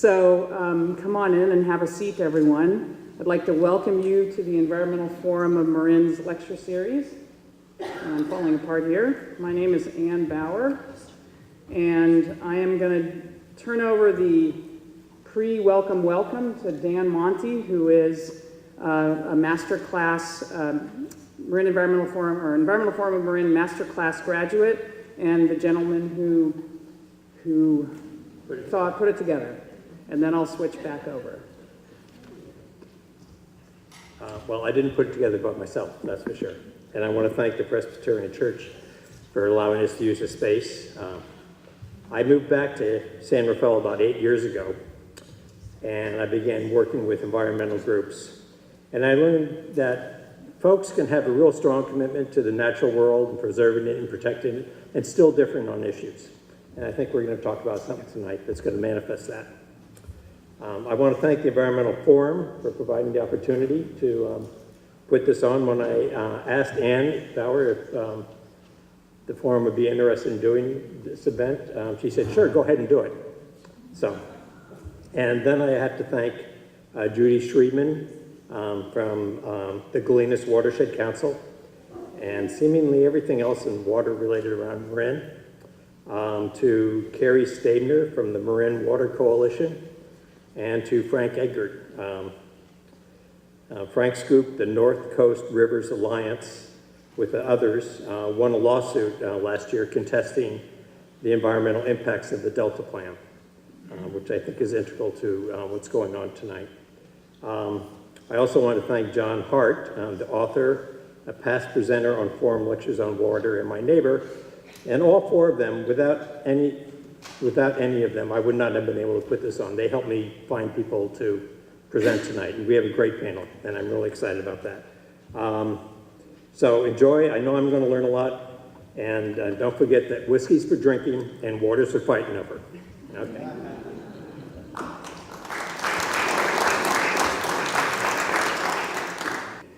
So come on in and have a seat, everyone. I'd like to welcome you to the Environmental Forum of Marin's lecture series. I'm falling apart here. My name is Ann Bauer, and I am going to turn over the welcome to Dan Monty, who is a master class Marin Environmental Forum, or Environmental Forum of Marin master class graduate, and the gentleman who put it together. And then I'll switch back over. Well, I didn't put it together by myself, that's for sure. And I want to thank the Presbyterian Church for allowing us to use the space. I moved back to San Rafael about 8 years ago, and I began working with environmental groups. And I learned that folks can have a real strong commitment to the natural world and preserving it and protecting it, and still different on issues. And I think we're going to talk about something tonight that's going to manifest that. I want to thank the Environmental Forum for providing the opportunity to put this on. When I asked Ann Bauer if the forum would be interested in doing this event, she said, sure, go ahead and do it. So, and then I have to thank Judy Schriedman from the Galenas Watershed Council, and seemingly everything else in water related around Marin, to Carrie Stabner from the Marin Water Coalition, and to Frank Eggert. Frank scooped the North Coast Rivers Alliance with the others, won a lawsuit last year contesting the environmental impacts of the Delta Plan, which I think is integral to what's going on tonight. I also want to thank John Hart, the author, a past presenter on forum lectures on water, and my neighbor, and all four of them, without any of them, I would not have been able to put this on. They helped me find people to present tonight, and we have a great panel, and I'm really excited about that. So enjoy. I know I'm going to learn a lot, and don't forget that whiskey's for drinking and water's for fighting over. Okay.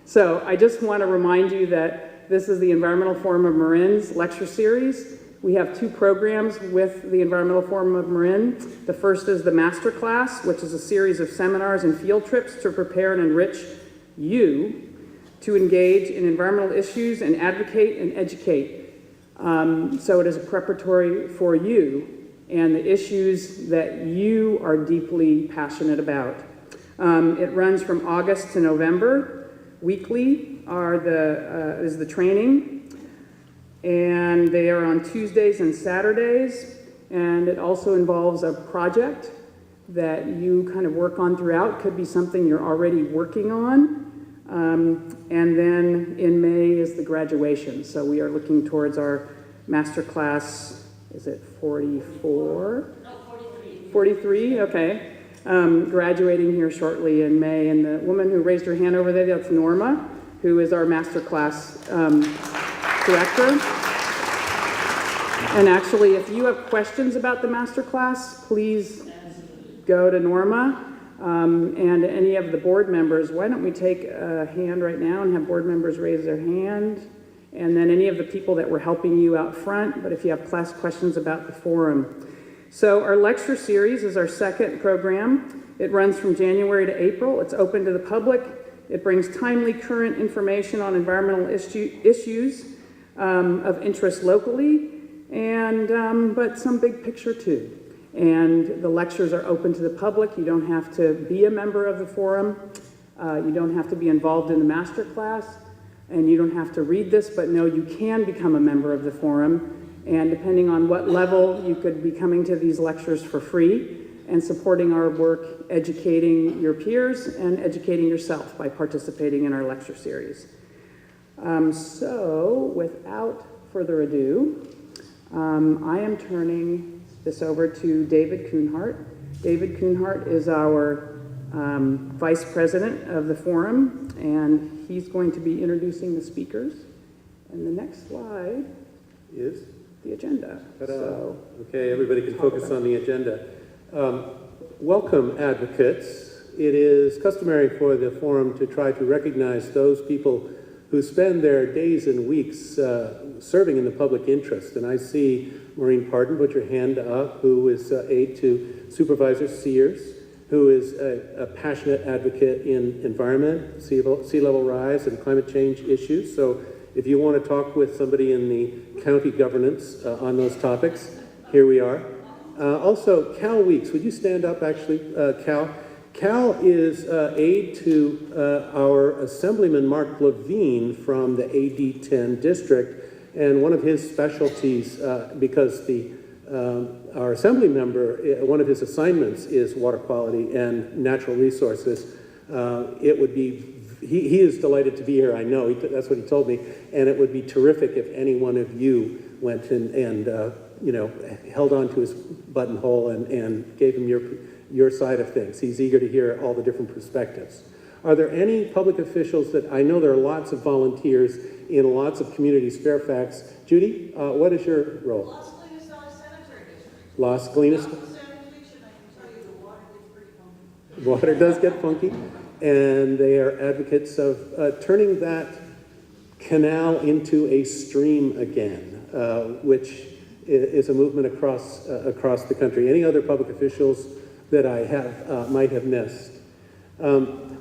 So I just want to remind you that this is the Environmental Forum of Marin's lecture series. We have two programs with the Environmental Forum of Marin. The first is the Master Class, which is a series of seminars and field trips to prepare and enrich you to engage in environmental issues and advocate and educate. So it is a preparatory for you and the issues that you are deeply passionate about. It runs from August to November. Weekly is the training. And they are on Tuesdays and Saturdays, and it also involves a project that you kind of work on throughout. Could be something you're already working on. And then in May is the graduation. So we are looking towards our master class, is it 44? No, 43. 43, okay. Graduating here shortly in May. And the woman who raised her hand over there, that's Norma, who is our master class director. And actually, if you have questions about the master class, please go to Norma. And any of the board members, why don't we take a hand right now and have board members raise their hand? And then any of the people that were helping you out front, but if you have class questions about the forum. So our lecture series is our second program. It runs from January to April. It's open to the public. It brings timely, current information on environmental issues of interest locally, and but some big picture too. And the lectures are open to the public. You don't have to be a member of the forum. You don't have to be involved in the master class, and you don't have to read this, but no, you can become a member of the forum. And depending on what level, you could be coming to these lectures for free and supporting our work, educating your peers and educating yourself by participating in our lecture series. So without further ado, I am turning this over to David Kuhnhart. David Kuhnhart is our vice president of the forum, and he's going to be introducing the speakers. And the next slide is the agenda. So, okay, everybody can focus on the agenda. Welcome, advocates. It is customary for the forum to try to recognize those people who spend their days and weeks serving in the public interest. And I see Maureen Pardon put your hand up, who is aide to Supervisor Sears. who is a passionate advocate in environment, sea level rise, and climate change issues. So if you want to talk with somebody in the county governance on those topics, here we are. Also, Cal Weeks, would you stand up actually, Cal? Cal is aide to our Assemblyman Mark Levine from the AD10 district, and one of his specialties, because our assembly member, one of his assignments is water quality and natural resources. It would be, he is delighted to be here, I know, that's what he told me, and it would be terrific if any one of you went and you know, held on to his buttonhole and gave him your side of things. He's eager to hear all the different perspectives. Are there any public officials that, I know there are lots of volunteers in lots of communities, Fairfax. Judy, what is your role? Las Colinas Sanitary District. Las Colinas. Sanitation, I can tell you the water gets pretty funky. Water does get funky, and they are advocates of turning that canal into a stream again, which is a movement across the country. Any other public officials that I might have missed?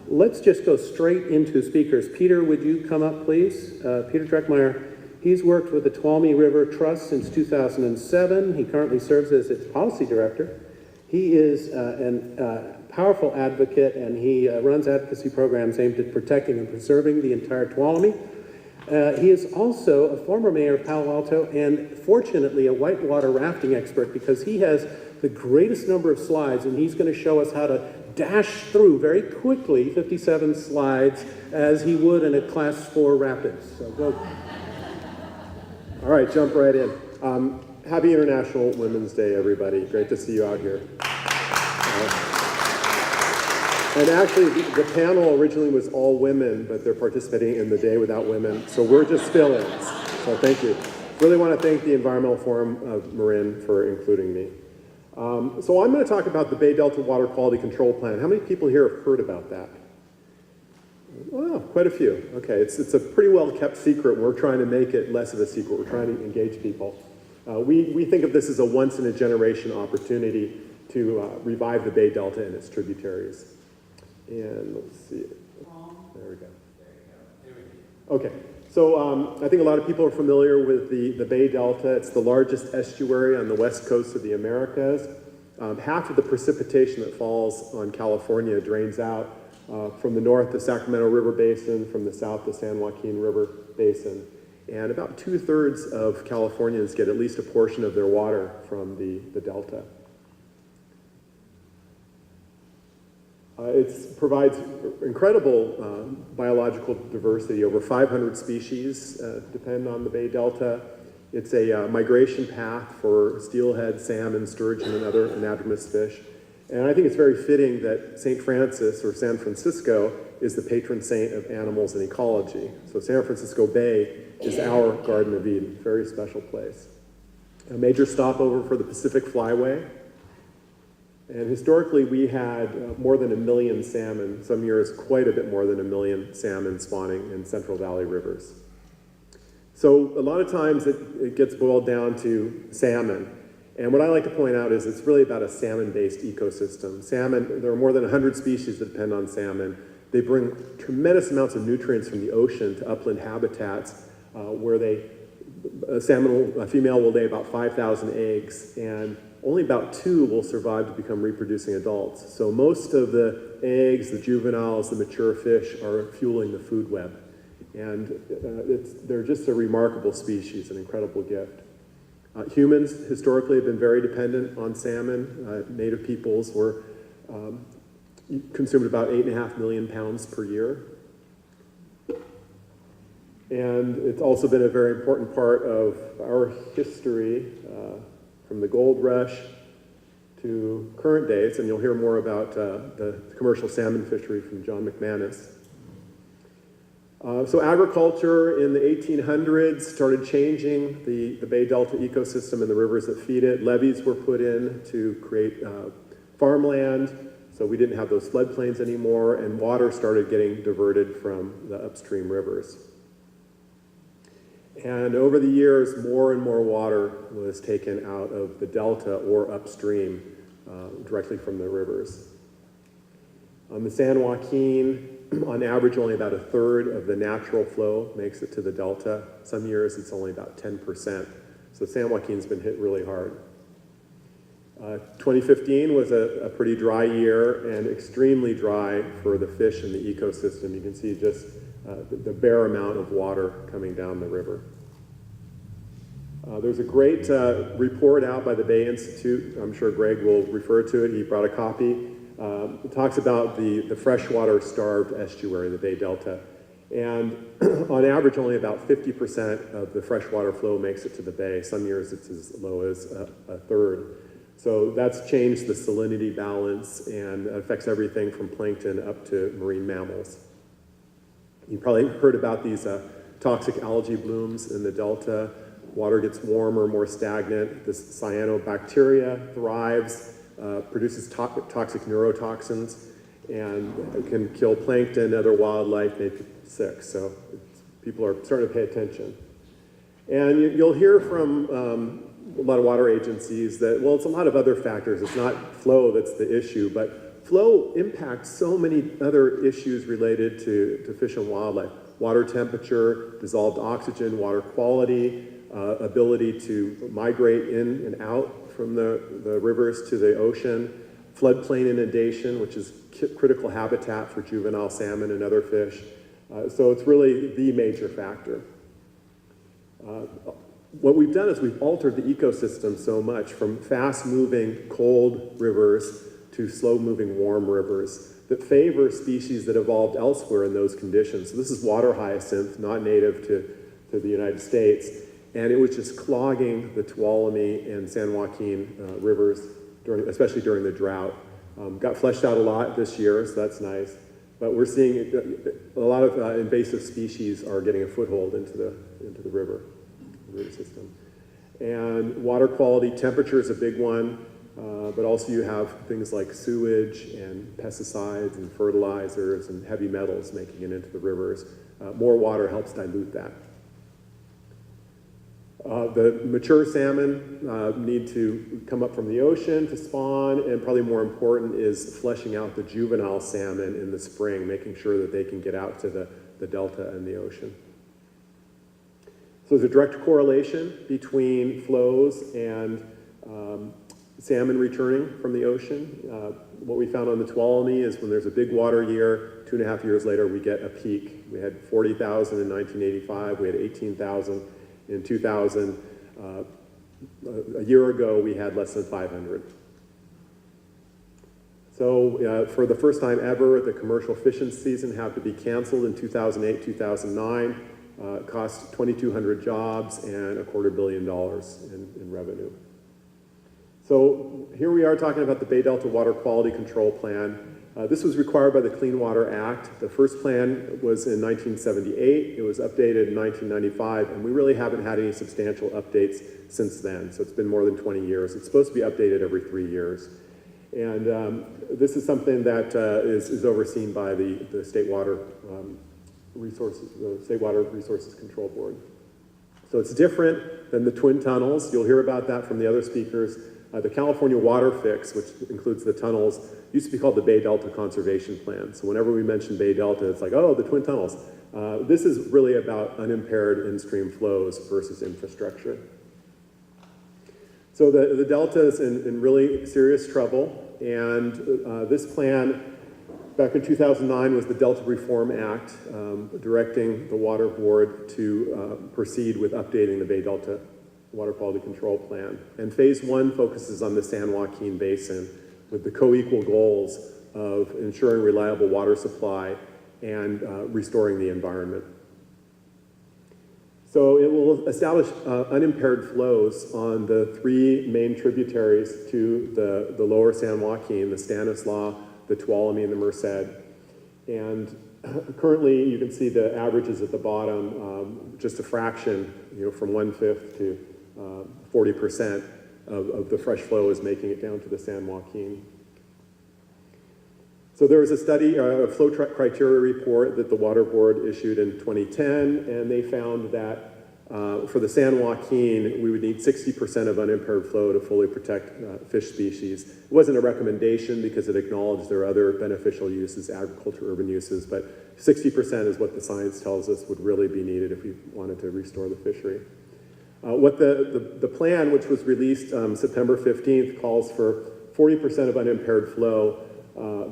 Let's just go straight into speakers. Peter, would you come up, please? Peter Dreckmeyer. He's worked with the Tuolumne River Trust since 2007. He currently serves as its policy director. He is a powerful advocate, and he runs advocacy programs aimed at protecting and preserving the entire Tuolumne. He is also a former mayor of Palo Alto and, fortunately, a whitewater rafting expert, because he has the greatest number of slides, and he's going to show us how to dash through very quickly 57 slides as he would in a class 4 rapids. So go. All right, jump right in. Happy International Women's Day, everybody. Great to see you out here. And actually, the panel originally was all women, but they're participating in the Day Without Women, so we're just fill-ins. So thank you. Really want to thank the Environmental Forum of Marin for including me. So I'm going to talk about the Bay Delta Water Quality Control Plan. How many people here have heard about that? Well, quite a few. Okay, it's a pretty well-kept secret. We're trying to make it less of a secret. We're trying to engage people. We think of this as a once-in-a-generation opportunity to revive the Bay Delta and its tributaries. And let's see. There we go. Okay, so I think a lot of people are familiar with the Bay Delta. It's the largest estuary on the west coast of the Americas. Half of the precipitation that falls on California drains out from the north, the Sacramento River Basin, from the south, the San Joaquin River Basin. And about 2/3 of Californians get at least a portion of their water from the Delta. It provides incredible biological diversity. Over 500 species depend on the Bay Delta. It's a migration path for steelhead, salmon, sturgeon, and other anadromous fish. And I think it's very fitting that St. Francis, or San Francisco, is the patron saint of animals and ecology. So San Francisco Bay is our Garden of Eden, very special place. A major stopover for the Pacific Flyway. And historically, we had more than 1 million salmon, some years quite a bit more than 1 million salmon spawning in Central Valley rivers. So a lot of times it gets boiled down to salmon. And what I like to point out is it's really about a salmon-based ecosystem. Salmon, there are more than 100 species that depend on salmon. They bring tremendous amounts of nutrients from the ocean to upland habitats where a female will lay about 5,000 eggs, and only about 2 will survive to become reproducing adults. So most of the eggs, the juveniles, the mature fish are fueling the food web. And they're just a remarkable species, an incredible gift. Humans historically have been very dependent on salmon. Native peoples consumed about 8.5 million pounds per year. And it's also been a very important part of our history, from the gold rush to current days, and you'll hear more about the commercial salmon fishery from John McManus. So agriculture in the 1800s started changing the Bay Delta ecosystem and the rivers that feed it. Levees were put in to create farmland, so we didn't have those floodplains anymore, and water started getting diverted from the upstream rivers. And over the years, more and more water was taken out of the delta or upstream directly from the rivers. On the San Joaquin, on average, only about a third of the natural flow makes it to the delta. Some years it's only about 10%. So San Joaquin's been hit really hard. 2015 was a pretty dry year and extremely dry for the fish in the ecosystem. You can see just the bare amount of water coming down the river. There's a great report out by the Bay Institute. I'm sure Greg will refer to it. He brought a copy. It talks about the freshwater starved estuary, the Bay Delta. And on average, only about 50% of the freshwater flow makes it to the bay. Some years it's as low as a third. So that's changed the salinity balance and affects everything from plankton up to marine mammals. You probably heard about these toxic algae blooms in the delta. Water gets warmer, more stagnant. This cyanobacteria thrives, produces toxic neurotoxins, and can kill plankton, other wildlife, make people sick. So people are starting to pay attention. And you'll hear from a lot of water agencies that, well, it's a lot of other factors. It's not flow that's the issue, but flow impacts so many other issues related to fish and wildlife. Water temperature, dissolved oxygen, water quality, ability to migrate in and out from the rivers to the ocean, floodplain inundation, which is critical habitat for juvenile salmon and other fish. So it's really the major factor. What we've done is we've altered the ecosystem so much from fast-moving cold rivers to slow-moving warm rivers that favor species that evolved elsewhere in those conditions. So this is water hyacinth, not native to the United States, and it was just clogging the Tuolumne and San Joaquin rivers, especially during the drought. Got fleshed out a lot this year, so that's nice. But we're seeing a lot of invasive species are getting a foothold into the river system. And water quality, temperature is a big one, but also you have things like sewage and pesticides and fertilizers and heavy metals making it into the rivers. More water helps dilute that. The mature salmon need to come up from the ocean to spawn, and probably more important is fleshing out the juvenile salmon in the spring, making sure that they can get out to the delta and the ocean. So there's a direct correlation between flows and salmon returning from the ocean. What we found on the Tuolumne is when there's a big water year, 2.5 years later, we get a peak. We had 40,000 in 1985, we had 18,000 in 2000. A year ago, we had less than 500. So for the first time ever, the commercial fishing season had to be canceled in 2008, 2009. It cost 2,200 jobs and $250 million in revenue. So here we are talking about the Bay Delta Water Quality Control Plan. This was required by the Clean Water Act. The first plan was in 1978. It was updated in 1995, and we really haven't had any substantial updates since then. So it's been more than 20 years. It's supposed to be updated every 3 years. And this is something that is overseen by the State Water Resources Control Board. So it's different than the twin tunnels. You'll hear about that from the other speakers. The California Water Fix, which includes the tunnels, used to be called the Bay Delta Conservation Plan. So whenever we mention Bay Delta, it's like, oh, the twin tunnels. This is really about unimpaired in-stream flows versus infrastructure. So the Delta is in really serious trouble, and this plan back in 2009 was the Delta Reform Act, directing the Water Board to proceed with updating the Bay Delta Water Quality Control Plan. And phase one focuses on the San Joaquin Basin with the co-equal goals of ensuring reliable water supply and restoring the environment. So it will establish unimpaired flows on the three main tributaries to the lower San Joaquin, the Stanislaus, the Tuolumne, and the Merced. And currently, you can see the averages at the bottom, just a fraction, from 1/5 to 40% of the fresh flow is making it down to the San Joaquin. So there was a study, a flow criteria report that the Water Board issued in 2010, and they found that For the San Joaquin, we would need 60% of unimpaired flow to fully protect fish species. It wasn't a recommendation because it acknowledged there are other beneficial uses, agriculture, urban uses, but 60% is what the science tells us would really be needed if we wanted to restore the fishery. What the plan, which was released September 15th, calls for 40% of unimpaired flow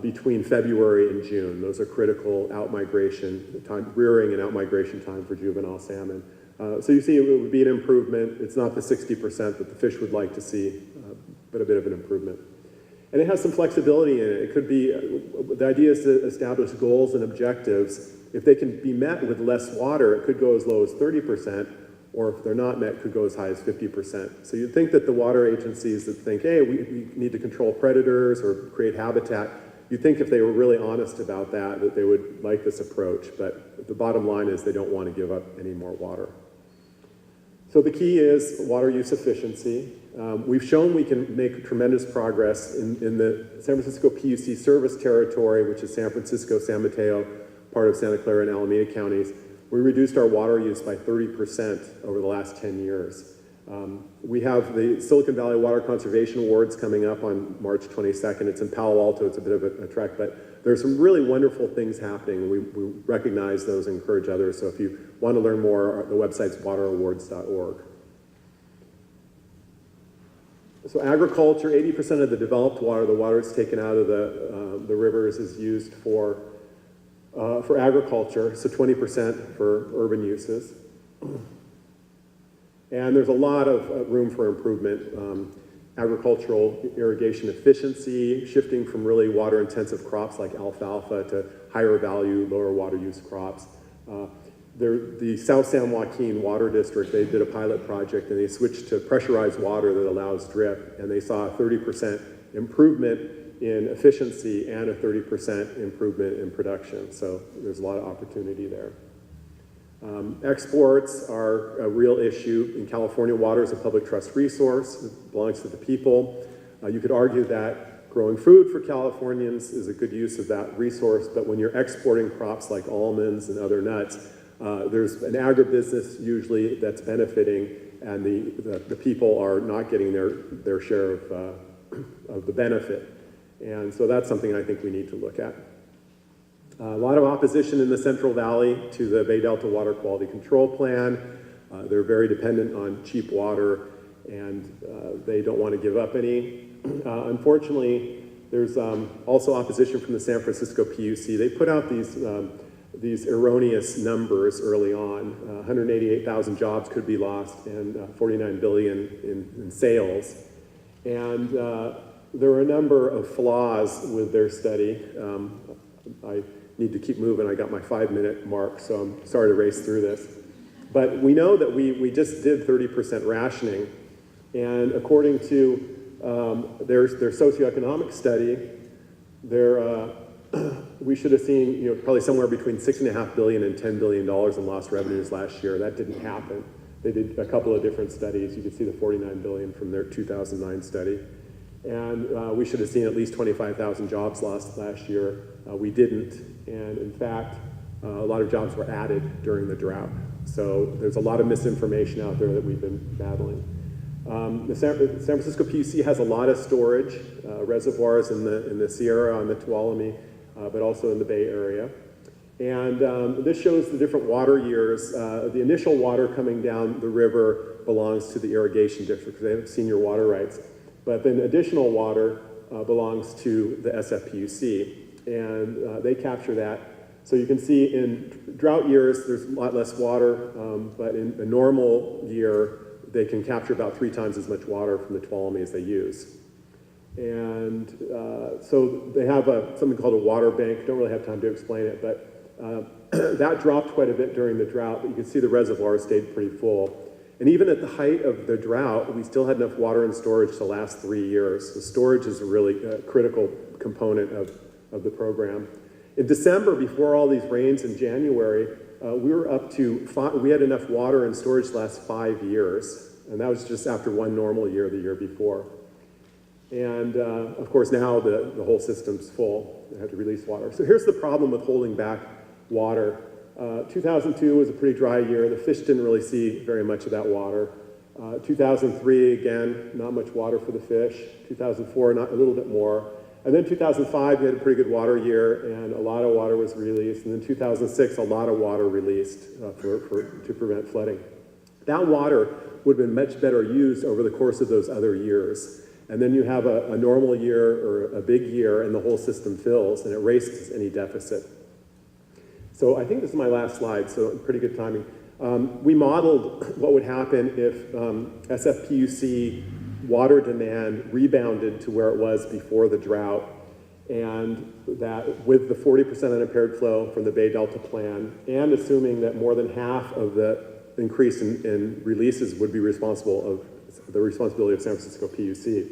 between February and June. Those are critical out-migration time, rearing and out-migration time for juvenile salmon. So you see it would be an improvement. It's not the 60% that the fish would like to see, but a bit of an improvement. And it has some flexibility in it. It could be, the idea is to establish goals and objectives. If they can be met with less water, it could go as low as 30%, or if they're not met, could go as high as 50%. So you'd think that the water agencies that think, hey, we need to control predators or create habitat, you'd think if they were really honest about that, that they would like this approach. But the bottom line is they don't want to give up any more water. So the key is water use efficiency. We've shown we can make tremendous progress in the San Francisco PUC service territory, which is San Francisco, San Mateo, part of Santa Clara and Alameda counties. We reduced our water use by 30% over the last 10 years. We have the Silicon Valley Water Conservation Awards coming up on March 22nd. It's in Palo Alto. It's a bit of a trek, but there's some really wonderful things happening. We recognize those and encourage others. So if you want to learn more, the website's waterawards.org. So agriculture, 80% of the developed water, the water that's taken out of the rivers, is used for agriculture, so 20% for urban uses. And there's a lot of room for improvement. Agricultural irrigation efficiency, shifting from really water-intensive crops like alfalfa to higher value, lower water use crops. The South San Joaquin Water District, they did a pilot project and they switched to pressurized water that allows drip, and they saw a 30% improvement in efficiency and a 30% improvement in production. So there's a lot of opportunity there. Exports are a real issue. In California, water is a public trust resource. It belongs to the people. You could argue that growing food for Californians is a good use of that resource, but when you're exporting crops like almonds and other nuts, there's an agribusiness usually that's benefiting, and the people are not getting their share of the benefit. And so that's something I think we need to look at. A lot of opposition in the Central Valley to the Bay Delta Water Quality Control Plan. They're very dependent on cheap water, and they don't want to give up any. Unfortunately, there's also opposition from the San Francisco PUC. They put out these erroneous numbers early on. 188,000 jobs could be lost and $49 billion in sales. And there were a number of flaws with their study. I need to keep moving. I got my 5-minute mark, so I'm sorry to race through this. But we know that we just did 30% rationing, and according to their socioeconomic study, we should have seen probably somewhere between $6.5 billion and $10 billion in lost revenues last year. That didn't happen. They did a couple of different studies. You can see the $49 billion from their 2009 study. And we should have seen at least 25,000 jobs lost last year. We didn't, and in fact, a lot of jobs were added during the drought. So there's a lot of misinformation out there that we've been battling. The San Francisco PUC has a lot of storage, reservoirs in the Sierra, on the Tuolumne, but also in the Bay Area. And this shows the different water years. The initial water coming down the river belongs to the irrigation district because they have senior water rights. But then additional water belongs to the SFPUC, and they capture that. So you can see in drought years, there's a lot less water, but in a normal year, they can capture about 3 times as much water from the Tuolumne as they use. And so they have something called a water bank. Don't really have time to explain it, but that dropped quite a bit during the drought, but you can see the reservoir stayed pretty full. And even at the height of the drought, we still had enough water in storage to last 3 years. So storage is a really critical component of the program. In December, before all these rains in January, we were up to we had enough water in storage to last 5 years. And that was just after one normal year, the year before. And of course, now the whole system's full. They had to release water. So here's the problem with holding back water. 2002 was a pretty dry year. The fish didn't really see very much of that water. 2003, again, not much water for the fish. 2004, a little bit more. And then 2005, we had a pretty good water year, and a lot of water was released. And then 2006, a lot of water released to prevent flooding. That water would have been much better used over the course of those other years. And then you have a normal year or a big year, and the whole system fills, and it erases any deficit. So I think this is my last slide, so pretty good timing. We modeled what would happen if SFPUC water demand rebounded to where it was before the drought, and that with the 40% unimpaired flow from the Bay Delta plan, and assuming that more than half of the increase in releases would be the responsibility of San Francisco PUC.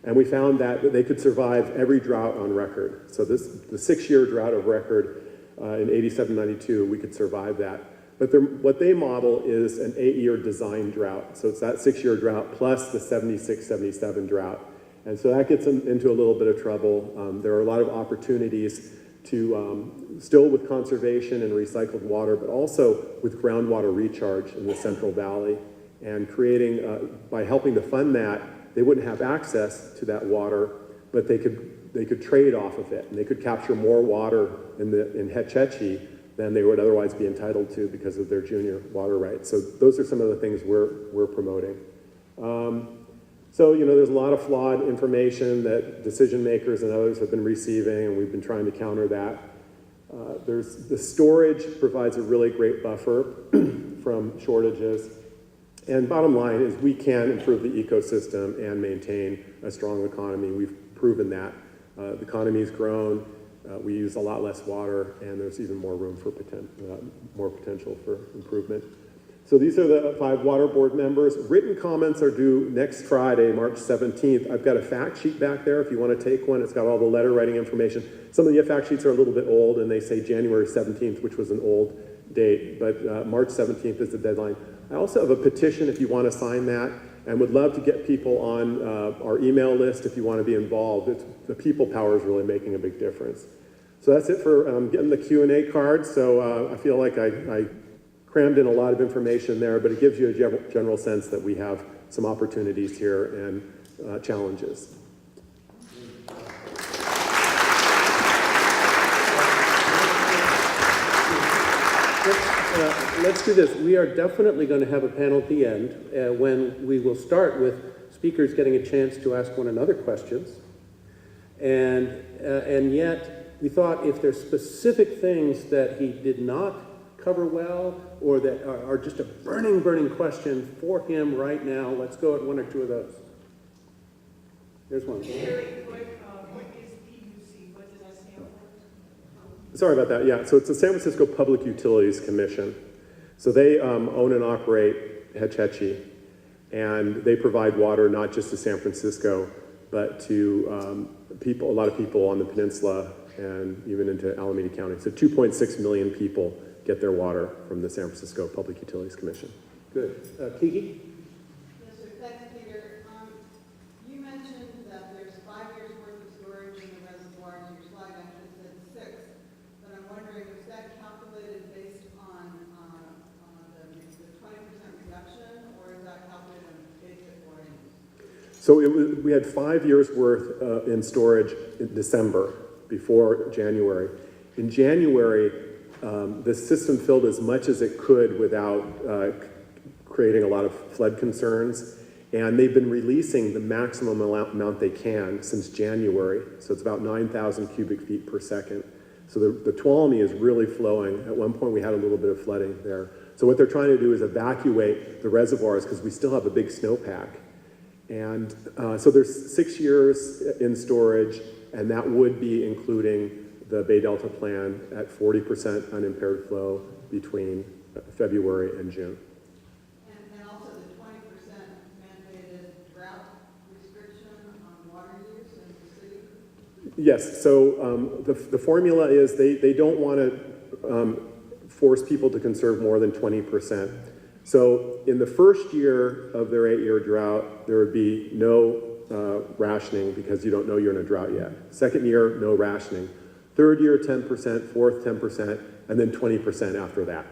And we found that they could survive every drought on record. So the 6-year drought of record in 87-92, we could survive that. But what they model is an 8-year design drought. So it's that 6-year drought plus the 76-77 drought. And so that gets them into a little bit of trouble. There are a lot of opportunities to, still with conservation and recycled water, but also with groundwater recharge in the Central Valley. And creating, by helping to fund that, they wouldn't have access to that water, but they could trade off of it. And they could capture more water in Hetch Hetchy than they would otherwise be entitled to because of their junior water rights. So those are some of the things we're promoting. So, there's a lot of flawed information that decision makers and others have been receiving, and we've been trying to counter that. The storage provides a really great buffer from shortages. And bottom line is we can improve the ecosystem and maintain a strong economy. We've proven that. The economy's grown. We use a lot less water, and there's even more room for more potential for improvement. So these are the 5 water board members. Written comments are due next Friday, March 17th. I've got a fact sheet back there if you want to take one. It's got all the letter writing information. Some of the fact sheets are a little bit old, and they say January 17th, which was an old date, but March 17th is the deadline. I also have a petition if you want to sign that, and would love to get people on our email list if you want to be involved. The people power is really making a big difference. So that's it for getting the Q&A card. So I feel like I crammed in a lot of information there, but it gives you a general sense that we have some opportunities here and challenges. Let's do this. We are definitely going to have a panel at the end when we will start with speakers getting a chance to ask one another questions. And yet, we thought if there's specific things that he did not cover well, or that are just a burning question for him right now, let's go at 1 or 2 of those. There's one. Very quick, what is PUC? What does that stand for? Sorry about that. Yeah, so it's the San Francisco Public Utilities Commission. So they own and operate Hetch Hetchy, and they provide water not just to San Francisco, but to a lot of people on the peninsula and even into Alameda County. So 2.6 million people get their water from the San Francisco Public Utilities Commission. Good. Kiki? Yes, sir. Thanks, Peter. You mentioned that there's 5 years worth of storage in the reservoirs. Your slide actually said 6, but I'm wondering, was that calculated based on the 20% reduction, or is that calculated on basic volumes? So we had 5 years worth in storage in December, before January. In January, the system filled as much as it could without creating a lot of flood concerns. And they've been releasing the maximum amount they can since January. So it's about 9,000 cubic feet per second. So the Tuolumne is really flowing. At one point, we had a little bit of flooding there. So what they're trying to do is evacuate the reservoirs because we still have a big snowpack. And so there's 6 years in storage, and that would be including the Bay Delta plan at 40% unimpaired flow between February and June. And also the 20% mandated drought restriction on water use in the city? Yes, so the formula is they don't want to force people to conserve more than 20%. So in the first year of their 8-year drought, there would be no rationing because you don't know you're in a drought yet. Second year, no rationing. Third year, 10%, fourth, 10%, and then 20% after that.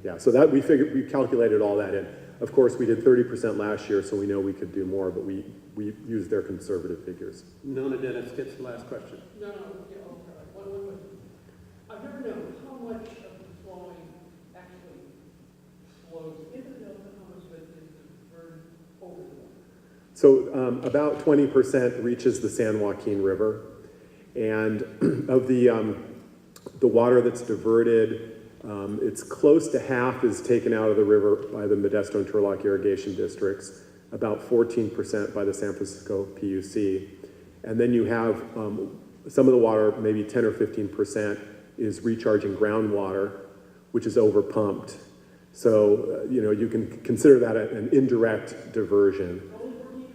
Yeah, so that we calculated all that in. Of course, we did 30% last year, so we know we could do more, but we used their conservative figures. Nona Dennis gets the last question. No, yeah, okay. One question. I've never known how much of the flowing actually flows in the delta, how much of it is diverted over the delta. So about 20% reaches the San Joaquin River, and of the water that's diverted, it's close to half is taken out of the river by the Modesto and Turlock irrigation districts, about 14% by the San Francisco PUC, and then you have some of the water, maybe 10 or 15%, is recharging groundwater, which is overpumped. So, you can consider that an indirect diversion. Only 14%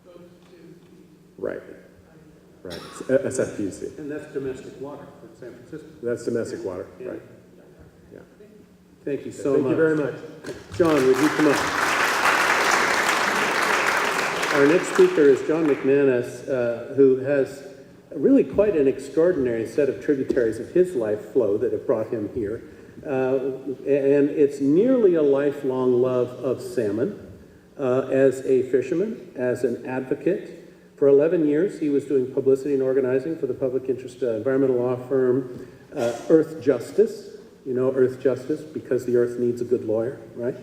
goes to Right. SFPC. And that's domestic water for San Francisco. That's domestic water, Yeah. right? Yeah. Thank you so Thank much. you very much. John, would you come up? Our next speaker is John McManus, who has really quite an extraordinary set of tributaries of his life flow that have brought him here. And it's nearly a lifelong love of salmon. As a fisherman, as an advocate. For 11 years, he was doing publicity and organizing for the public interest environmental law firm Earth Justice. You know Earth Justice because the earth needs a good lawyer, right?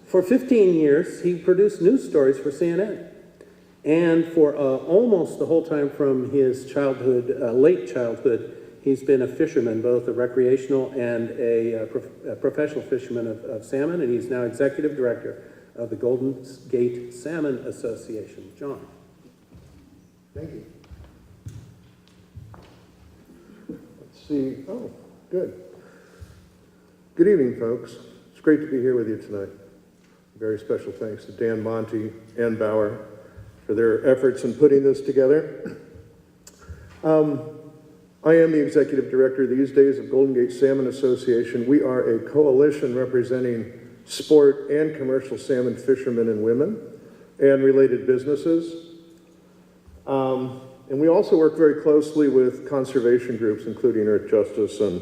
For 15 years, he produced news stories for CNN. And for almost the whole time from his childhood, late childhood, he's been a fisherman, both a recreational and a professional fisherman of salmon, and he's now executive director of the Golden Gate Salmon Association. John. Thank you. Let's see. Oh, good. Good evening, folks. It's great to be here with you tonight. Very special thanks to Dan Monty and Bauer for their efforts in putting this together. I am the executive director these days of Golden Gate Salmon Association. We are a coalition representing sport and commercial salmon fishermen and women and related businesses. And we also work very closely with conservation groups, including Earth Justice and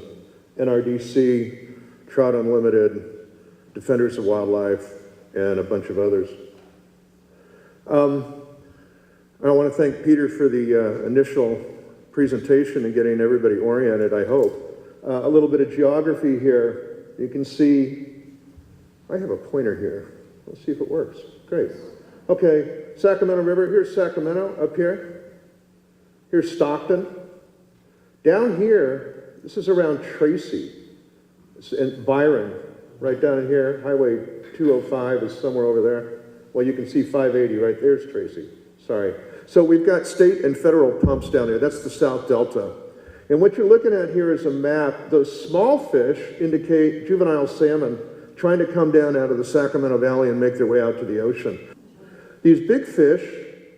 NRDC, Trout Unlimited, Defenders of Wildlife, and a bunch of others. I want to thank Peter for the initial presentation and getting everybody oriented, I hope. A little bit of geography here. You can see, I have a pointer here. Let's see if it works. Great. Okay, Sacramento River. Here's Sacramento up here. Here's Stockton. Down here, this is around Tracy and Byron, right down here. Highway 205 is somewhere over there. Well, you can see 580 right there's Tracy. Sorry. So we've got state and federal pumps down there. That's the South Delta. And what you're looking at here is a map. Those small fish indicate juvenile salmon trying to come down out of the Sacramento Valley and make their way out to the ocean. These big fish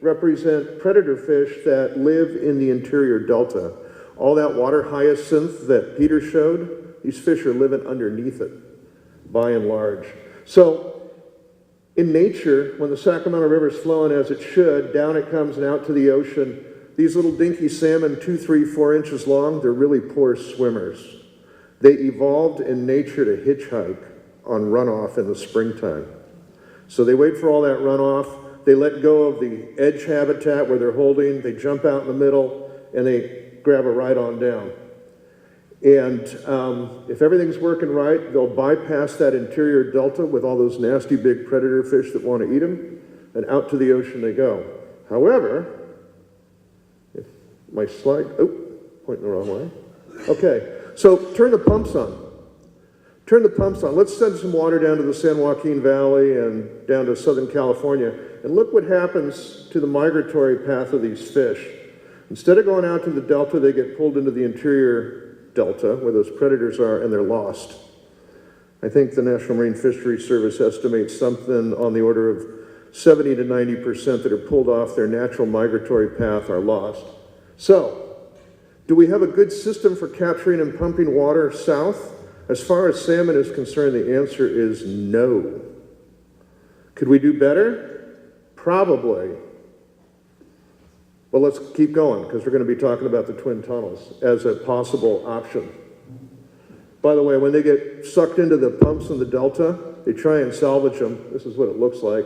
represent predator fish that live in the interior delta. All that water hyacinth that Peter showed, these fish are living underneath it, by and large. So in nature, when the Sacramento River is flowing as it should, down it comes and out to the ocean. These little dinky salmon, 2, 3, 4 inches long, they're really poor swimmers. They evolved in nature to hitchhike on runoff in the springtime. So they wait for all that runoff. They let go of the edge habitat where they're holding. They jump out in the middle and they grab a ride on down. And if everything's working right, they'll bypass that interior delta with all those nasty big predator fish that want to eat them, and out to the ocean they go. However, if my slide, pointing the wrong way. Okay, so turn the pumps on. Turn the pumps on. Let's send some water down to the San Joaquin Valley and down to Southern California, and look what happens to the migratory path of these fish. Instead of going out to the delta, they get pulled into the interior delta where those predators are, and they're lost. I think the National Marine Fisheries Service estimates something on the order of 70 to 90% that are pulled off their natural migratory path are lost. So, do we have a good system for capturing and pumping water south? As far as salmon is concerned, the answer is no. Could we do better? Probably. But let's keep going, because we're going to be talking about the twin tunnels as a possible option. By the way, when they get sucked into the pumps in the delta, they try and salvage them. This is what it looks like.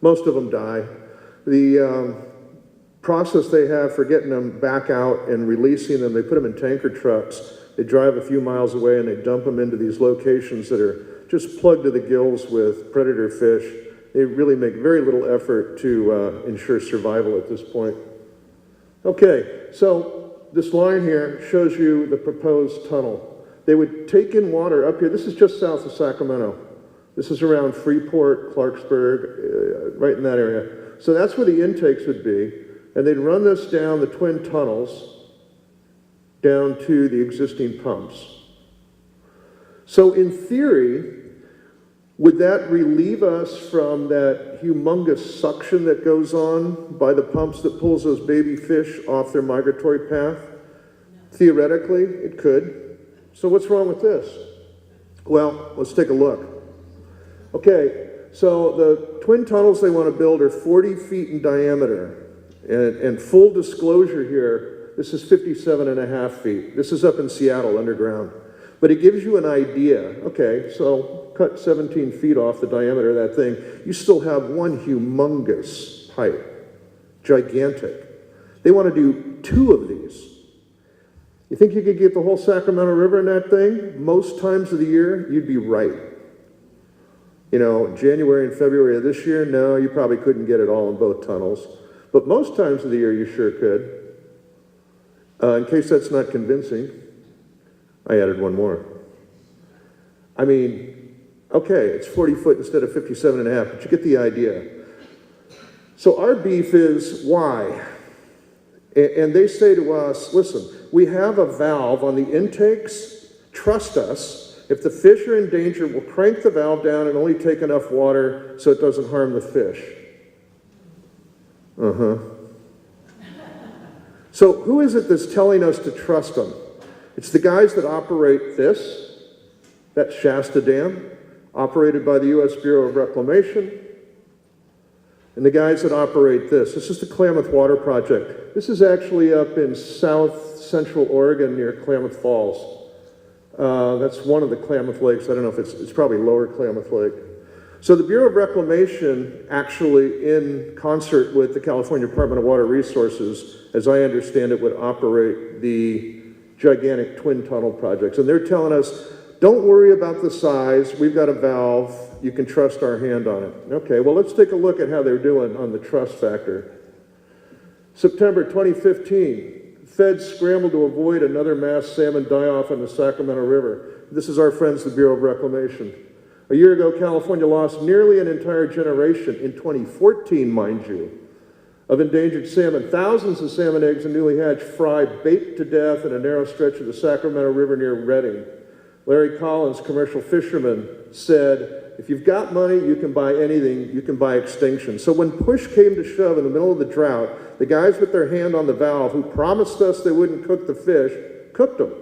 Most of them die. The process they have for getting them back out and releasing them, they put them in tanker trucks. They drive a few miles away and they dump them into these locations that are just plugged to the gills with predator fish. They really make very little effort to ensure survival at this point. Okay, so this line here shows you the proposed tunnel. They would take in water up here. This is just south of Sacramento. This is around Freeport, Clarksburg, right in that area. So that's where the intakes would be. And they'd run this down the twin tunnels down to the existing pumps. So in theory, would that relieve us from that humongous suction that goes on by the pumps that pulls those baby fish off their migratory path? No. Theoretically, it could. So what's wrong with this? Well, let's take a look. Okay, so the twin tunnels they want to build are 40 feet in diameter. And full disclosure here, this is 57.5 feet. This is up in Seattle underground. But it gives you an idea. Okay, so cut 17 feet off the diameter of that thing. You still have one humongous pipe. Gigantic. They want to do 2 of these. You think you could get the whole Sacramento River in that thing? Most times of the year, you'd be right. You know, January and February of this year, no, you probably couldn't get it all in both tunnels. But most times of the year, you sure could. In case that's not convincing, I added one more. I mean, okay, it's 40 foot instead of 57.5, but you get the idea. So our beef is why? And they say to us, listen, we have a valve on the intakes. Trust us. If the fish are in danger, we'll crank the valve down and only take enough water so it doesn't harm the fish. So who is it that's telling us to trust them? It's the guys that operate this, that Shasta Dam, operated by the U.S. Bureau of Reclamation, and the guys that operate this. This is the Klamath Water Project. This is actually up in south central Oregon near Klamath Falls. That's one of the Klamath Lakes. I don't know if it's probably lower Klamath Lake. So the Bureau of Reclamation actually, in concert with the California Department of Water Resources, as I understand it, would operate the gigantic twin tunnel projects. And they're telling us, don't worry about the size. We've got a valve. You can trust our hand on it. Okay, well, let's take a look at how they're doing on the trust factor. September 2015, feds scrambled to avoid another mass salmon die-off on the Sacramento River. This is our friends, the Bureau of Reclamation. A year ago, California lost nearly an entire generation, in 2014, mind you, of endangered salmon. Thousands of salmon eggs and newly hatched fry baked to death in a narrow stretch of the Sacramento River near Redding. Larry Collins, commercial fisherman, said, if you've got money, you can buy anything, you can buy extinction. So when push came to shove in the middle of the drought, the guys with their hand on the valve who promised us they wouldn't cook the fish, cooked them.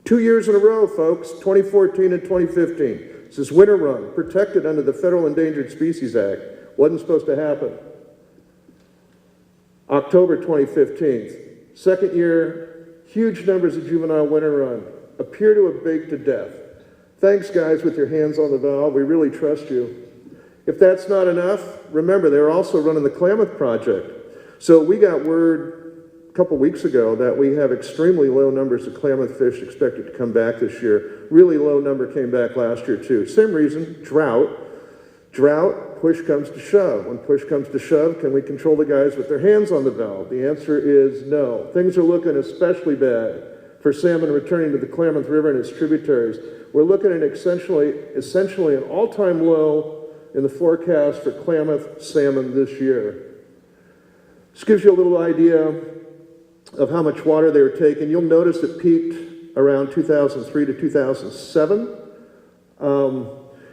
2 years in a row, folks, 2014 and 2015. This is winter run, protected under the Federal Endangered Species Act. Wasn't supposed to happen. October 2015, second year, huge numbers of juvenile winter run appear to have baked to death. Thanks, guys, with your hands on the valve. We really trust you. If that's not enough, remember, they're also running the Klamath Project. So we got word a couple weeks ago that we have extremely low numbers of Klamath fish expected to come back this year. Really low number came back last year, too. Same reason, drought. Drought, push comes to shove. When push comes to shove, can we control the guys with their hands on the valve? The answer is no. Things are looking especially bad for salmon returning to the Klamath River and its tributaries. We're looking at essentially an all-time low in the forecast for Klamath salmon this year. This gives you a little idea of how much water they were taking. You'll notice it peaked around 2003 to 2007.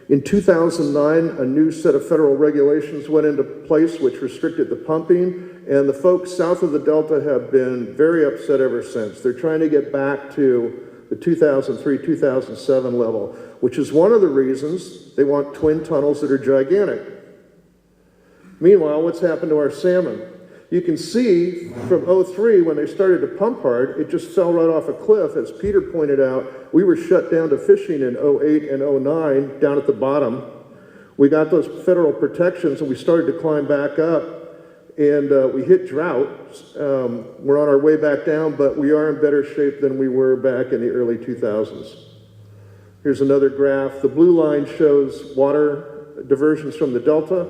In 2009, a new set of federal regulations went into place which restricted the pumping, and the folks south of the Delta have been very upset ever since. They're trying to get back to the 2003-2007 level, which is one of the reasons they want twin tunnels that are gigantic. Meanwhile, what's happened to our salmon? You can see from '03 when they started to pump hard, it just fell right off a cliff. As Peter pointed out, we were shut down to fishing in '08 and '09 down at the bottom. We got those federal protections and we started to climb back up, and we hit drought. We're on our way back down, but we are in better shape than we were back in the early 2000s. Here's another graph. The blue line shows water diversions from the Delta.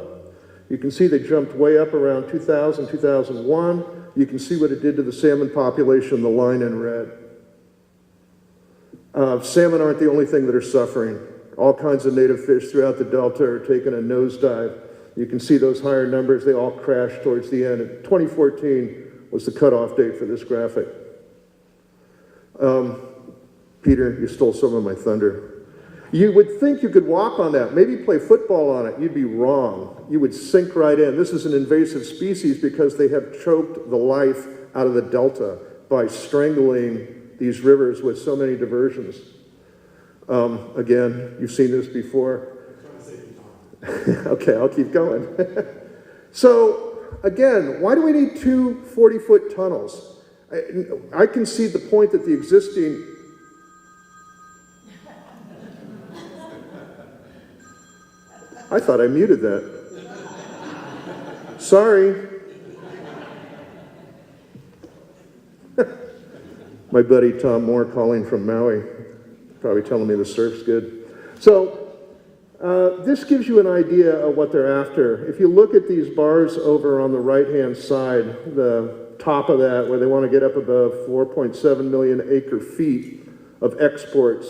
You can see they jumped way up around 2000, 2001. You can see what it did to the salmon population, the line in red. Salmon aren't the only thing that are suffering. All kinds of native fish throughout the Delta are taking a nosedive. You can see those higher numbers, they all crashed towards the end. And 2014 was the cutoff date for this graphic. Peter, you stole some of my thunder. You would think you could walk on that, maybe play football on it. You'd be wrong. You would sink right in. This is an invasive species because they have choked the life out of the Delta by strangling these rivers with so many diversions. Again, you've seen this before. Okay, I'll keep going. So, again, why do we need two 40-foot tunnels? I concede the point that the existing... I thought I muted that. Sorry. My buddy Tom Moore calling from Maui, probably telling me the surf's good. So this gives you an idea of what they're after. If you look at these bars over on the right-hand side, the top of that, where they want to get up above 4.7 million acre feet of exports,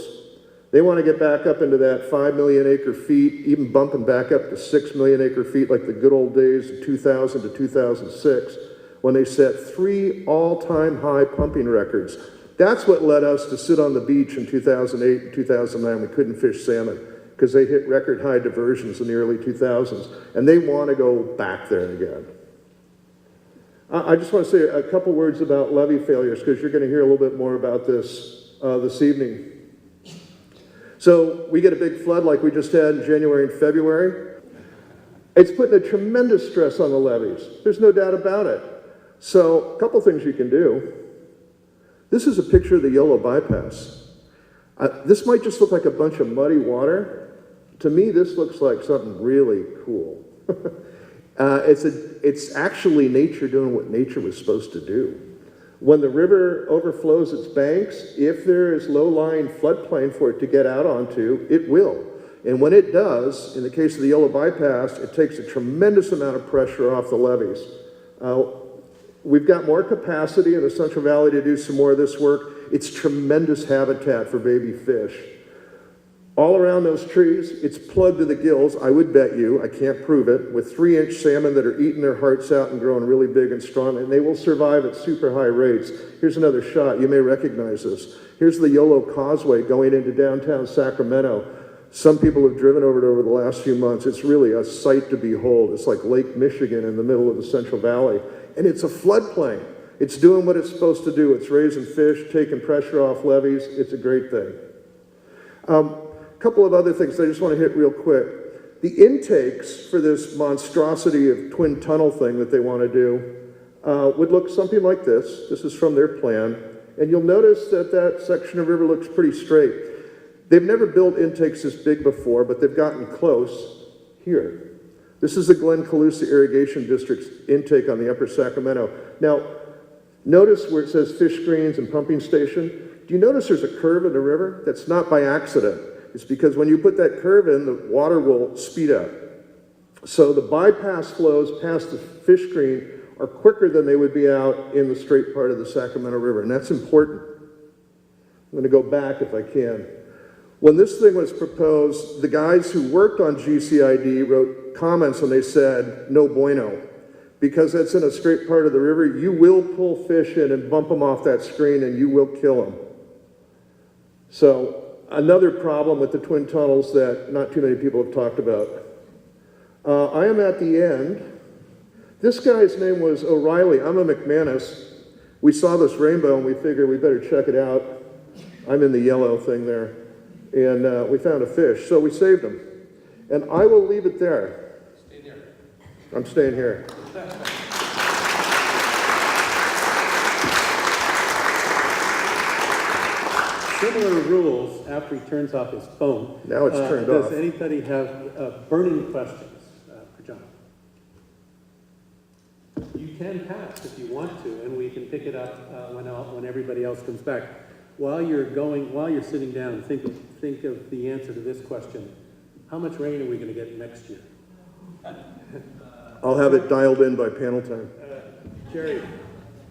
they want to get back up into that 5 million acre feet, even bumping back up to 6 million acre feet like the good old days of 2000 to 2006, when they set 3 all-time high pumping records. That's what led us to sit on the beach in 2008 and 2009. We couldn't fish salmon because they hit record high diversions in the early 2000s, and they want to go back there again. I just want to say a couple words about levee failures because you're going to hear a little bit more about this this evening. So we get a big flood like we just had in January and February. It's putting a tremendous stress on the levees. There's no doubt about it. So a couple things you can do. This is a picture of the Yolo bypass. This might just look like a bunch of muddy water. To me, this looks like something really cool. It's actually nature doing what nature was supposed to do. When the river overflows its banks, if there is low-lying floodplain for it to get out onto, it will. And when it does, in the case of the Yolo bypass, it takes a tremendous amount of pressure off the levees. We've got more capacity in the Central Valley to do some more of this work. It's tremendous habitat for baby fish. All around those trees, it's plugged to the gills, I would bet you, I can't prove it, with 3-inch salmon that are eating their hearts out and growing really big and strong, and they will survive at super high rates. Here's another shot. You may recognize this. Here's the Yolo Causeway going into downtown Sacramento. Some people have driven over it over the last few months. It's really a sight to behold. It's like Lake Michigan in the middle of the Central Valley, and it's a floodplain. It's doing what it's supposed to do. It's raising fish, taking pressure off levees. It's a great thing. Couple of other things I just want to hit real quick. The intakes for this monstrosity of twin tunnel thing that they want to do would look something like this. This is from their plan. And you'll notice that that section of river looks pretty straight. They've never built intakes this big before, but they've gotten close here. This is the Glen Calusa Irrigation District's intake on the upper Sacramento. Now, notice where it says fish screens and pumping station. Do you notice there's a curve in the river? That's not by accident. It's because when you put that curve in, the water will speed up. So the bypass flows past the fish screen are quicker than they would be out in the straight part of the Sacramento River, and that's important. I'm going to go back if I can. When this thing was proposed, the guys who worked on GCID wrote comments and they said, no bueno. Because that's in a straight part of the river, you will pull fish in and bump them off that screen and you will kill them. So, another problem with the twin tunnels that not too many people have talked about. I am at the end. This guy's name was O'Reilly. I'm a McManus. We saw this rainbow and we figured we better check it out. I'm in the yellow thing there. And we found a fish, so we saved him. And I will leave it there. Stay there. I'm staying here. similar rules after he turns off his phone. Now it's turned Does off. anybody have burning questions for John? You can pass if you want to, and we can pick it up when everybody else comes back. While you're sitting down, think of the answer to this question. How much rain are we going to get next year? I'll have it dialed in by panel time. Jerry,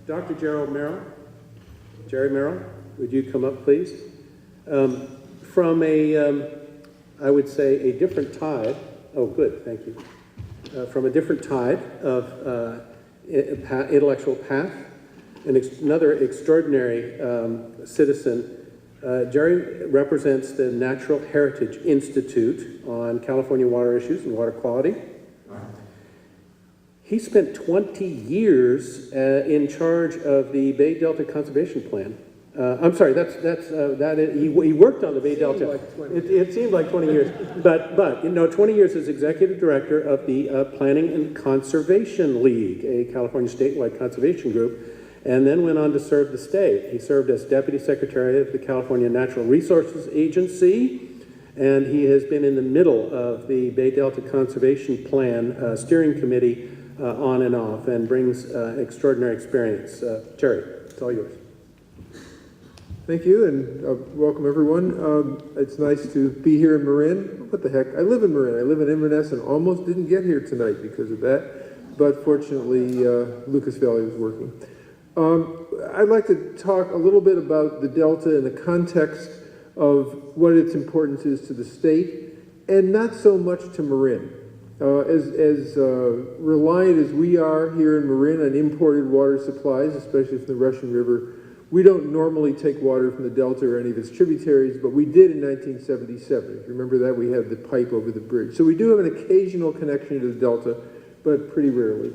Dr. Gerald Merrill. Jerry Merrill, would you come up, please? From I would say, a different tide. Oh, good, thank you. From a different tide of intellectual path, another extraordinary citizen. Jerry represents the Natural Heritage Institute on California water issues and water quality. He spent 20 years in charge of the Bay Delta Conservation Plan. I'm sorry, he worked on the Bay Delta. It seemed like 20 years, but 20 years as executive director of the Planning and Conservation League, a California statewide conservation group, and then went on to serve the state. He served as deputy secretary of the California Natural Resources Agency, and he has been in the middle of the Bay Delta Conservation Plan steering committee on and off, and brings extraordinary experience. Jerry, it's all yours. Thank you, and welcome everyone. It's nice to be here in Marin. What the heck? I live in Marin. I live in Inverness and almost didn't get here tonight because of that, but fortunately Lucas Valley was working. I'd like to talk a little bit about the Delta in the context of what its importance is to the state, and not so much to Marin. As reliant as we are here in Marin on imported water supplies, especially from the Russian River, we don't normally take water from the Delta or any of its tributaries, but we did in 1977. If you remember that, we had the pipe over the bridge. So we do have an occasional connection to the Delta, but pretty rarely.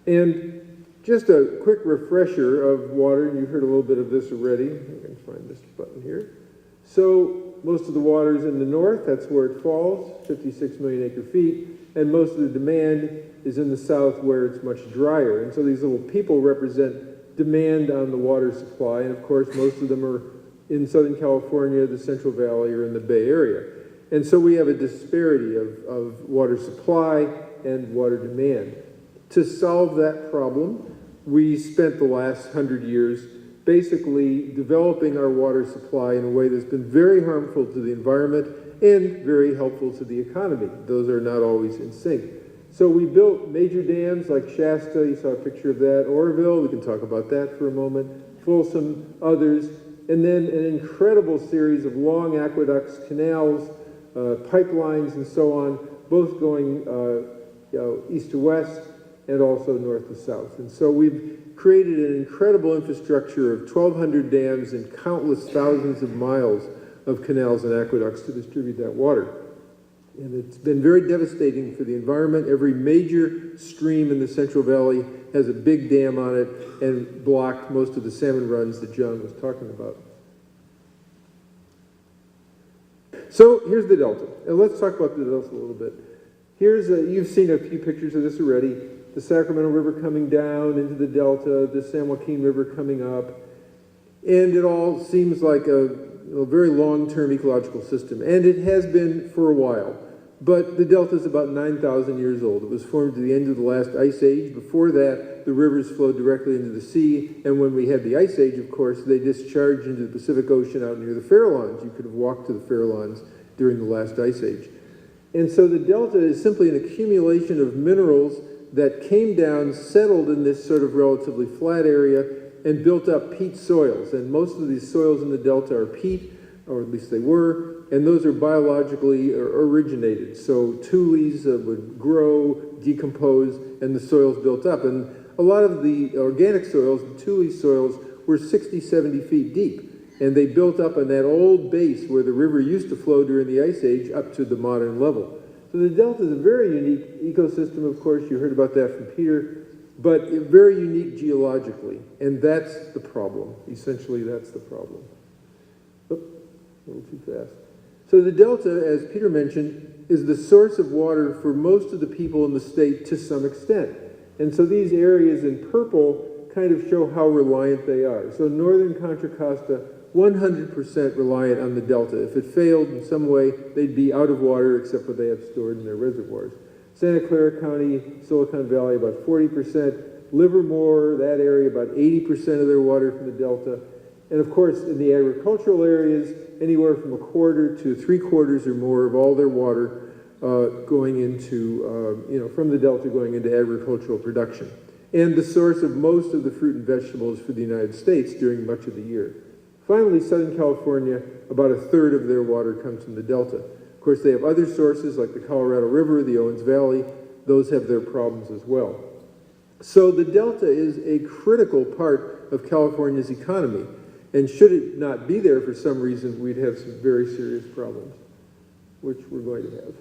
And just a quick refresher of water, and you've heard a little bit of this already. I can find this button here. So most of the water is in the north, that's where it falls, 56 million acre feet, and most of the demand is in the south where it's much drier. And so these little people represent demand on the water supply, and of course most of them are in Southern California, the Central Valley, or in the Bay Area. And so we have a disparity of water supply and water demand. To solve that problem, we spent the last 100 years basically developing our water supply in a way that's been very harmful to the environment and very helpful to the economy. Those are not always in sync. So we built major dams like Shasta, you saw a picture of that, Oroville, we can talk about that for a moment, Folsom, others, and then an incredible series of long aqueducts, canals, pipelines, and so on, both going east to west and also north to south. And so we've created an incredible infrastructure of 1,200 dams and countless thousands of miles of canals and aqueducts to distribute that water. And it's been very devastating for the environment. Every major stream in the Central Valley has a big dam on it and blocked most of the salmon runs that John was talking about. So here's the Delta. And let's talk about the Delta a little bit. You've seen a few pictures of this already. The Sacramento River coming down into the Delta, the San Joaquin River coming up. And it all seems like a very long-term ecological system, and it has been for a while. But the Delta is about 9,000 years old. It was formed at the end of the last ice age. Before that, the rivers flowed directly into the sea, and when we had the ice age, of course, they discharged into the Pacific Ocean out near the Farallones. You could have walked to the Farallones during the last ice age. And so the Delta is simply an accumulation of minerals that came down, settled in this sort of relatively flat area, and built up peat soils. And most of these soils in the Delta are peat, or at least they were, and those are biologically originated. So tules would grow, decompose, and the soils built up. And a lot of the organic soils, the tule soils, were 60, 70 feet deep. And they built up on that old base where the river used to flow during the Ice Age up to the modern level. So the Delta is a very unique ecosystem, of course. You heard about that from Peter. But very unique geologically, and that's the problem. Essentially, that's the problem. Oops, a little too fast. So the Delta, as Peter mentioned, is the source of water for most of the people in the state to some extent. And so these areas in purple kind of show how reliant they are. So northern Contra Costa, 100% reliant on the delta. If it failed in some way, they'd be out of water except what they have stored in their reservoirs. Santa Clara County, Silicon Valley, about 40%. Livermore, that area, about 80% of their water from the delta. And of course, in the agricultural areas, anywhere from a quarter to 3/4 or more of all their water going into, from the delta going into agricultural production. And the source of most of the fruit and vegetables for the United States during much of the year. Finally, Southern California, about 1/3 of their water comes from the delta. Of course, they have other sources like the Colorado River, the Owens Valley. Those have their problems as well. So the delta is a critical part of California's economy. And should it not be there for some reason, we'd have some very serious problems, which we're going to have.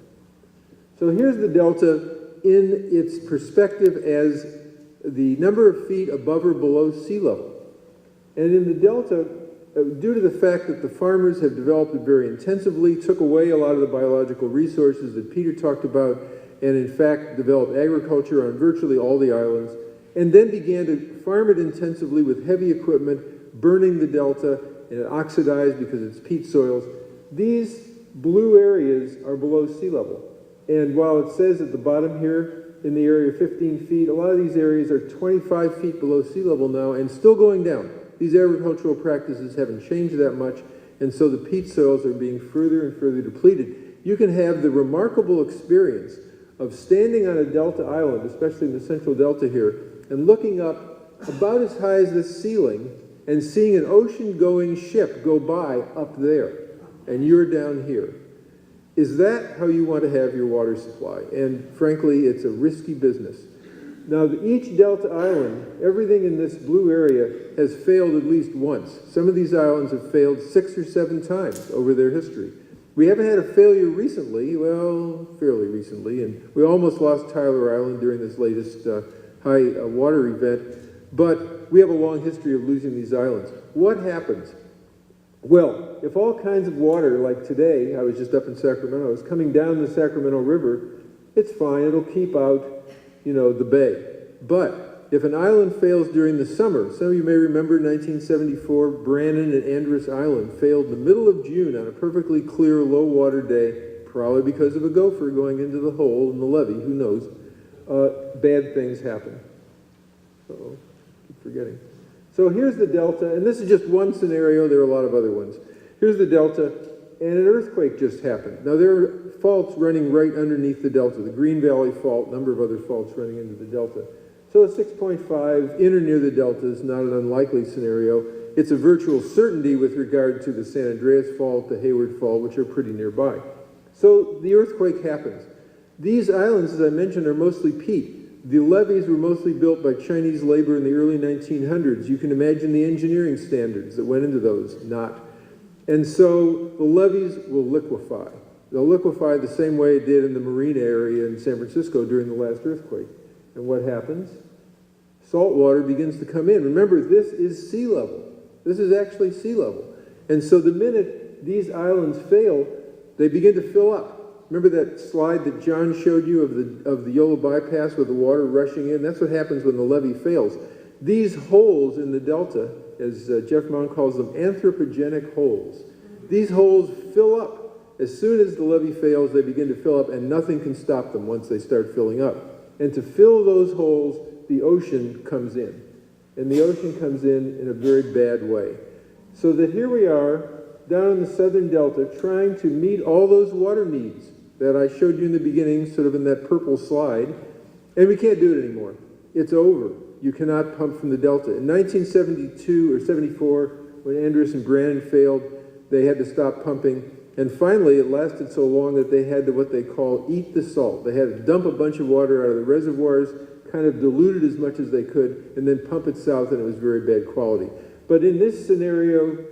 So here's the delta in its perspective as the number of feet above or below sea level. And in the delta, due to the fact that the farmers have developed it very intensively, took away a lot of the biological resources that Peter talked about, and in fact developed agriculture on virtually all the islands, and then began to farm it intensively with heavy equipment, burning the delta, and it oxidized because it's peat soils. These blue areas are below sea level. And while it says at the bottom here, in the area of 15 feet, a lot of these areas are 25 feet below sea level now and still going down. These agricultural practices haven't changed that much, and so the peat soils are being further and further depleted. You can have the remarkable experience of standing on a delta island, especially in the central delta here, and looking up about as high as this ceiling and seeing an ocean-going ship go by up there, and you're down here. Is that how you want to have your water supply? And frankly, it's a risky business. Now, each delta island, everything in this blue area has failed at least once. Some of these islands have failed 6 or 7 times over their history. We haven't had a failure recently, well, fairly recently, and we almost lost Tyler Island during this latest high water event, but we have a long history of losing these islands. What happens? Well, if all kinds of water, like today, I was just up in Sacramento, is coming down the Sacramento River, it's fine, it'll keep out, the bay. But if an island fails during the summer, some of you may remember 1974, Brannan and Andros Island failed in the middle of June on a perfectly clear, low water day, probably because of a gopher going into the hole in the levee, who knows. Bad things happen. Uh-oh, keep forgetting. So here's the delta, and this is just one scenario, there are a lot of other ones. Here's the delta, and an earthquake just happened. Now there are faults running right underneath the delta, the Green Valley Fault, a number of other faults running into the delta. So a 6.5 in or near the delta is not an unlikely scenario. It's a virtual certainty with regard to the San Andreas Fault, the Hayward Fault, which are pretty nearby. So the earthquake happens. These islands, as I mentioned, are mostly peat. The levees were mostly built by Chinese labor in the early 1900s. You can imagine the engineering standards that went into those, not. And so the levees will liquefy. They'll liquefy the same way it did in the Marin area in San Francisco during the last earthquake. And what happens? Salt water begins to come in. Remember, this is sea level. This is actually sea level. And so the minute these islands fail, they begin to fill up. Remember that slide that John showed you of the Yola bypass with the water rushing in? That's what happens when the levee fails. These holes in the delta, as Jeff Mount calls them, anthropogenic holes. These holes fill up. As soon as the levee fails, they begin to fill up, and nothing can stop them once they start filling up. And to fill those holes, the ocean comes in. And the ocean comes in a very bad way. So that here we are, down in the southern delta, trying to meet all those water needs that I showed you in the beginning, sort of in that purple slide, and we can't do it anymore. It's over. You cannot pump from the delta. In 1972 or 74, when Andros and Brannan failed, they had to stop pumping, and finally it lasted so long that they had to what they call eat the salt. They had to dump a bunch of water out of the reservoirs, kind of dilute it as much as they could, and then pump it south, and it was very bad quality. But in this scenario,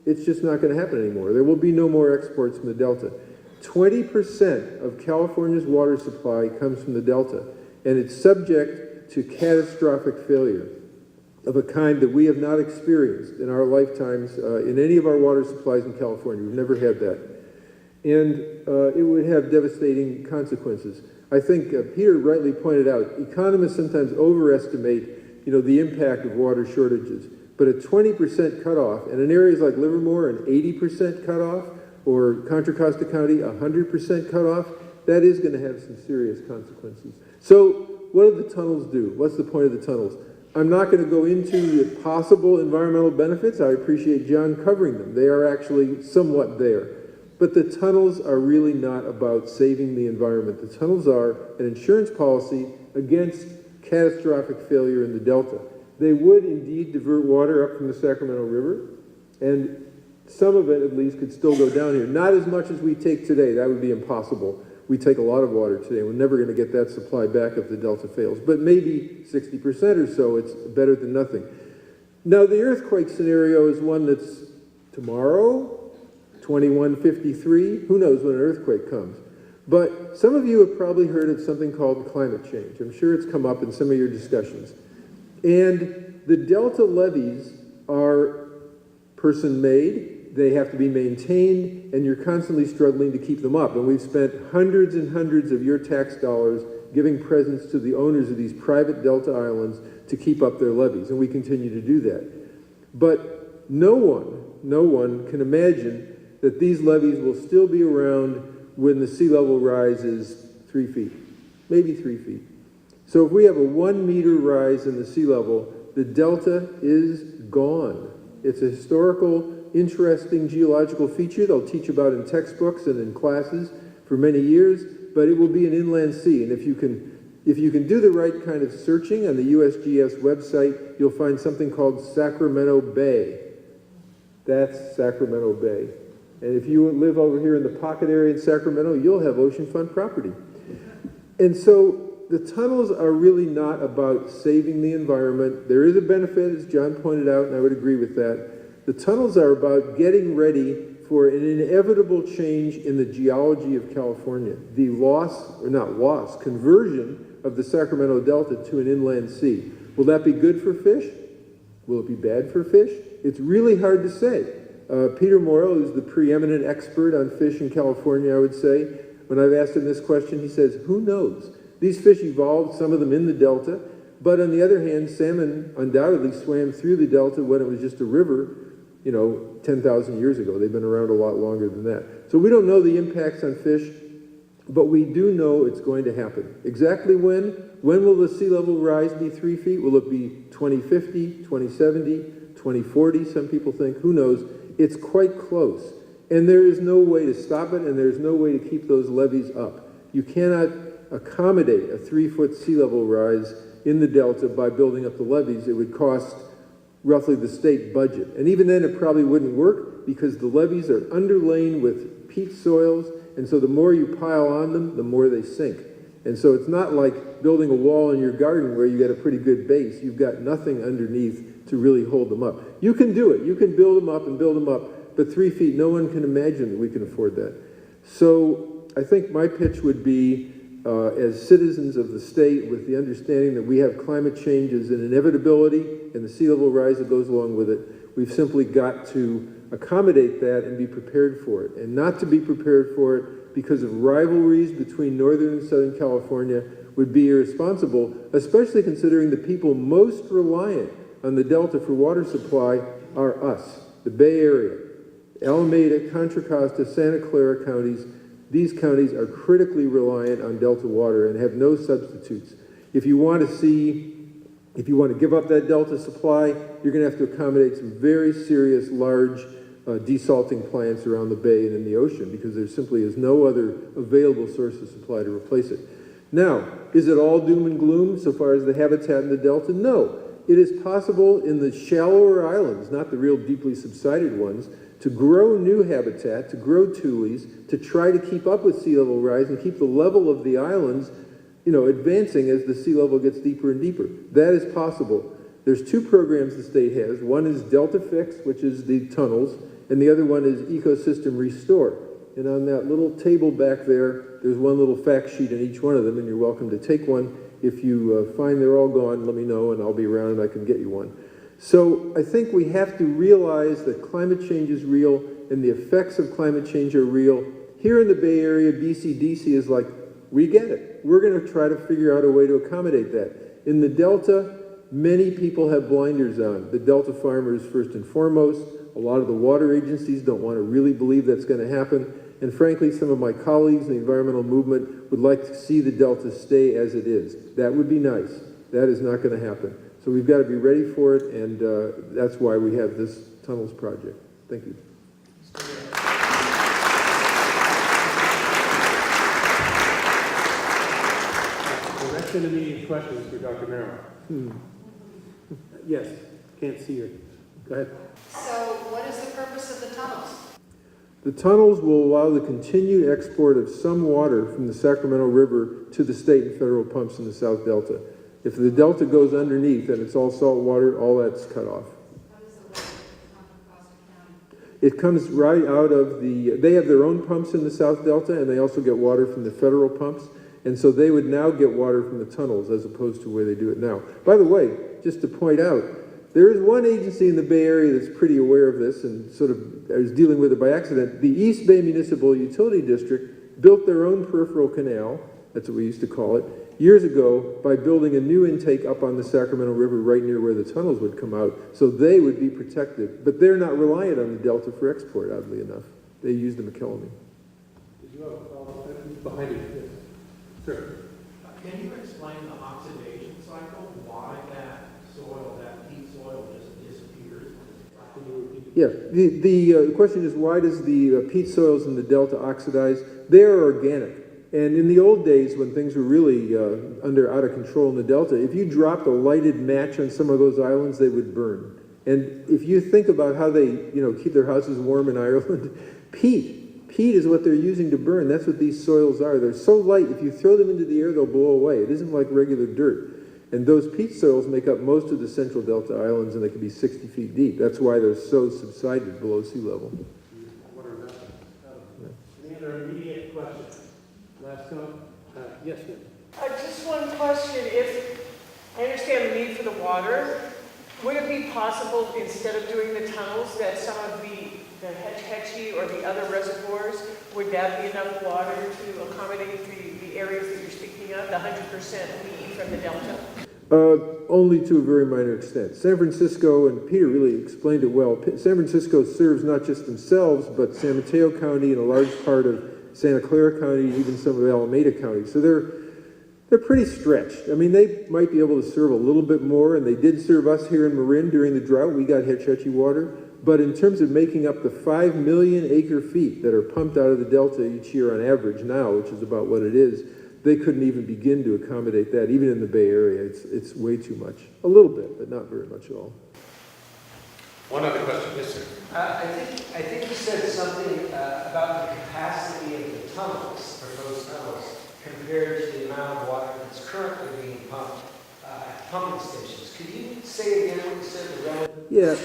it's just not going to happen anymore. There will be no more exports from the delta. 20% of California's water supply comes from the delta, and it's subject to catastrophic failure of a kind that we have not experienced in our lifetimes in any of our water supplies in California. We've never had that. And it would have devastating consequences. I think Peter rightly pointed out, economists sometimes overestimate the impact of water shortages. But a 20% cutoff, and in areas like Livermore, an 80% cutoff, or Contra Costa County, 100% cutoff, that is going to have some serious consequences. So what do the tunnels do? What's the point of the tunnels? I'm not going to go into the possible environmental benefits. I appreciate John covering them. They are actually somewhat there. But the tunnels are really not about saving the environment. The tunnels are an insurance policy against catastrophic failure in the Delta. They would indeed divert water up from the Sacramento River, and some of it at least could still go down here. Not as much as we take today. That would be impossible. We take a lot of water today. We're never going to get that supply back if the Delta fails. But maybe 60% or so, it's better than nothing. Now, the earthquake scenario is one that's tomorrow, 2153. Who knows when an earthquake comes? But some of you have probably heard of something called climate change. I'm sure it's come up in some of your discussions. And the Delta levees are person-made. They have to be maintained, and you're constantly struggling to keep them up. And we've spent hundreds and hundreds of your tax dollars giving presents to the owners of these private Delta islands to keep up their levees, and we continue to do that. But no one can imagine that these levees will still be around when the sea level rise is 3 feet, maybe 3 feet. So if we have a 1 meter rise in the sea level, the Delta is gone. It's a historical, interesting geological feature they'll teach about in textbooks and in classes for many years, but it will be an inland sea. And if you can do the right kind of searching on the USGS website, you'll find something called Sacramento Bay. That's Sacramento Bay. And if you live over here in the pocket area in Sacramento, you'll have oceanfront property. And so the tunnels are really not about saving the environment. There is a benefit, as John pointed out, and I would agree with that. The tunnels are about getting ready for an inevitable change in the geology of California. The conversion of the Sacramento Delta to an inland sea. Will that be good for fish? Will it be bad for fish? It's really hard to say. Peter Morrill is the preeminent expert on fish in California, I would say. When I've asked him this question, he says, who knows? These fish evolved, some of them in the Delta, but on the other hand, salmon undoubtedly swam through the Delta when it was just a river, 10,000 years ago. They've been around a lot longer than that. So we don't know the impacts on fish, but we do know it's going to happen. Exactly when? When will the sea level rise be 3 feet? Will it be 2050, 2070, 2040? Some people think. Who knows? It's quite close. And there is no way to stop it, and there's no way to keep those levees up. You cannot accommodate a 3-foot sea level rise in the Delta by building up the levees. It would cost roughly the state budget. And even then it probably wouldn't work because the levees are underlain with peat soils, and so the more you pile on them, the more they sink. And so it's not like building a wall in your garden where you get a pretty good base. You've got nothing underneath to really hold them up. You can do it. You can build them up and build them up, but 3 feet, no one can imagine that we can afford that. So I think my pitch would be, as citizens of the state, with the understanding that we have climate change as an inevitability and the sea level rise that goes along with it, we've simply got to accommodate that and be prepared for it. And not to be prepared for it because of rivalries between Northern and Southern California would be irresponsible, especially considering the people most reliant on the Delta for water supply are us, the Bay Area. Alameda, Contra Costa, Santa Clara counties. These counties are critically reliant on Delta water and have no substitutes. If you want to give up that Delta supply, you're going to have to accommodate some very serious, large desalting plants around the bay and in the ocean because there simply is no other available source of supply to replace it. Now, is it all doom and gloom so far as the habitat in the Delta? No. It is possible in the shallower islands, not the real deeply subsided ones, to grow new habitat, to grow tules, to try to keep up with sea level rise and keep the level of the islands, advancing as the sea level gets deeper and deeper. That is possible. There's 2 programs the state has. One is Delta Fix, which is the tunnels, and the other one is Ecosystem Restore. And on that little table back there, there's one little fact sheet in each one of them, and you're welcome to take one. If you find they're all gone, let me know, and I'll be around and I can get you one. So I think we have to realize that climate change is real and the effects of climate change are real. Here in the Bay Area, BCDC is like, we get it. We're going to try to figure out a way to accommodate that. In the Delta, many people have blinders on. The Delta farmers, first and foremost. A lot of the water agencies don't want to really believe that's going to happen. And frankly, some of my colleagues in the environmental movement would like to see the Delta stay as it is. That would be nice. That is not going to happen. So we've got to be ready for it, and that's why we have this tunnels project. Thank you. Direct and immediate questions for Dr. Marin. Yes, can't see her. Go ahead. So what is the purpose of the tunnels? The tunnels will allow the continued export of some water from the Sacramento River to the state and federal pumps in the South Delta. If the Delta goes underneath and it's all salt water, all that's cut off. How does the water come from Costa County? It comes right out of they have their own pumps in the South Delta, and they also get water from the federal pumps. And so they would now get water from the tunnels as opposed to where they do it now. By the way, just to point out, there is one agency in the Bay Area that's pretty aware of this and sort of is dealing with it by accident. The East Bay Municipal Utility District built their own peripheral canal, that's what we used to call it, years ago by building a new intake up on the Sacramento River right near where the tunnels would come out, so they would be protected. But they're not reliant on the Delta for export, oddly enough. They use the McKelvey. Did you have a follow-up? Behind you, yes. Sir. Can you explain the oxidation cycle, why that soil, that peat soil just disappears? Yeah, the question is, why does the peat soils in the Delta oxidize? They are organic. And in the old days, when things were really out of control in the Delta, if you dropped a lighted match on some of those islands, they would burn. And if you think about how they, keep their houses warm in Ireland, peat is what they're using to burn. That's what these soils are. They're so light, if you throw them into the air, they'll blow away. It isn't like regular dirt. And those peat soils make up most of the central Delta islands, and they can be 60 feet deep. That's why they're so subsided below sea level. Any other immediate questions? Last one? Yes, ma'am. Just one question. If I understand the need for the water, would it be possible, instead of doing the tunnels, that some of the Hetch Hetchy or the other reservoirs, would that be enough water to accommodate the areas that you're speaking of, the 100% need from the Delta? Only to a very minor extent. San Francisco, and Peter really explained it well, San Francisco serves not just themselves, but San Mateo County and a large part of Santa Clara County, even some of Alameda County. So they're pretty stretched. I mean, they might be able to serve a little bit more, and they did serve us here in Marin during the drought. We got Hetch Hetchy water. But in terms of making up the 5 million acre feet that are pumped out of the Delta each year on average now, which is about what it is, they couldn't even begin to accommodate that. Even in the Bay Area, it's way too much. A little bit, but not very much at all. One other question, yes, sir. I think you said something about the capacity of the tunnels, proposed tunnels, compared to the amount of water that's currently being pumped at pumping stations. Could you say again what you said? Yeah.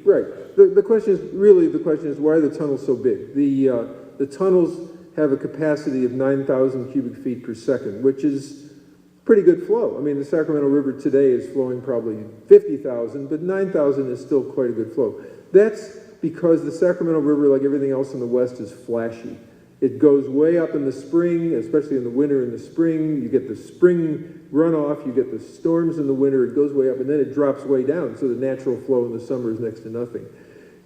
Right. The question is why are the tunnels so big? The tunnels have a capacity of 9,000 cubic feet per second, which is pretty good flow. I mean, the Sacramento River today is flowing probably 50,000, but 9,000 is still quite a good flow. That's because the Sacramento River, like everything else in the West, is flashy. It goes way up in the spring, especially in the winter and the spring. You get the spring runoff, you get the storms in the winter, it goes way up, and then it drops way down, so the natural flow in the summer is next to nothing.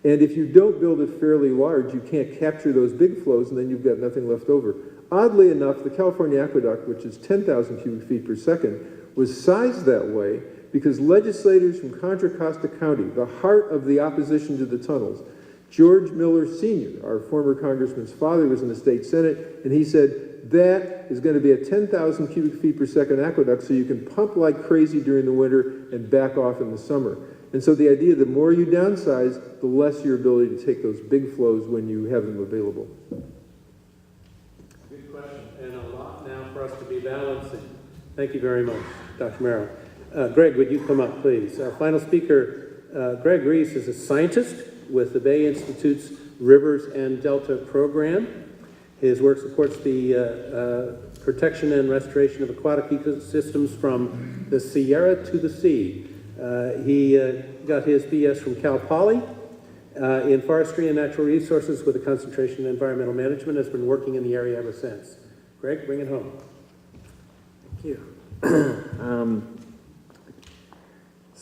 And if you don't build it fairly large, you can't capture those big flows, and then you've got nothing left over. Oddly enough, the California Aqueduct, which is 10,000 cubic feet per second, was sized that way because legislators from Contra Costa County, the heart of the opposition to the tunnels, George Miller Sr., our former congressman's father, was in the state senate, and he said, that is going to be a 10,000 cubic feet per second aqueduct, so you can pump like crazy during the winter and back off in the summer. And so the idea, the more you downsize, the less your ability to take those big flows when you have them available. Good question, and a lot now for us to be balancing. Thank you very much, Dr. Merrill. Greg, would you come up, please? Our final speaker, Greg Reese, is a scientist with the Bay Institute's Rivers and Delta program. His work supports the protection and restoration of aquatic ecosystems from the Sierra to the sea. He got his BS from Cal Poly in forestry and natural resources with a concentration in environmental management, has been working in the area ever since. Greg, bring it home. Thank you.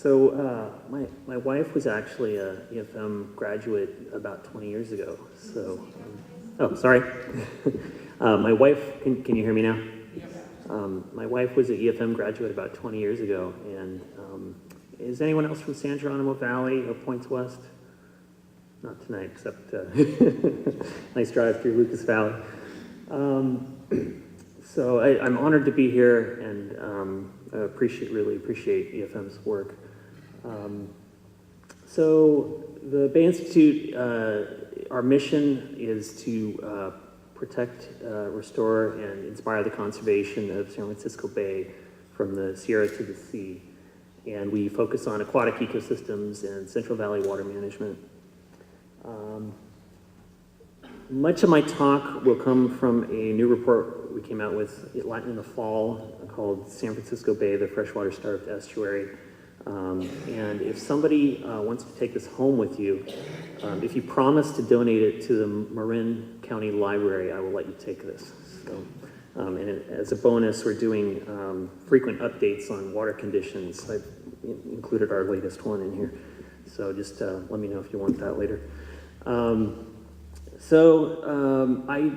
My wife was actually a EFM graduate about 20 years ago. So, oh, sorry. My wife, can you hear me now? My wife was an EFM graduate about 20 years ago, and is anyone else from San Geronimo Valley or Points West? Not tonight, except nice drive through Lucas Valley. So I'm honored to be here, and I really appreciate EFM's work. So the Bay Institute, our mission is to protect, restore, and inspire the conservation of San Francisco Bay from the Sierra to the sea. And we focus on aquatic ecosystems and Central Valley water management. Much of my talk will come from a new report we came out with in the fall called San Francisco Bay, the Freshwater Starved Estuary. And if somebody wants to take this home with you, if you promise to donate it to the Marin County Library, I will let you take this. So, and as a bonus, we're doing frequent updates on water conditions. I've included our latest one in here. So just let me know if you want that later. I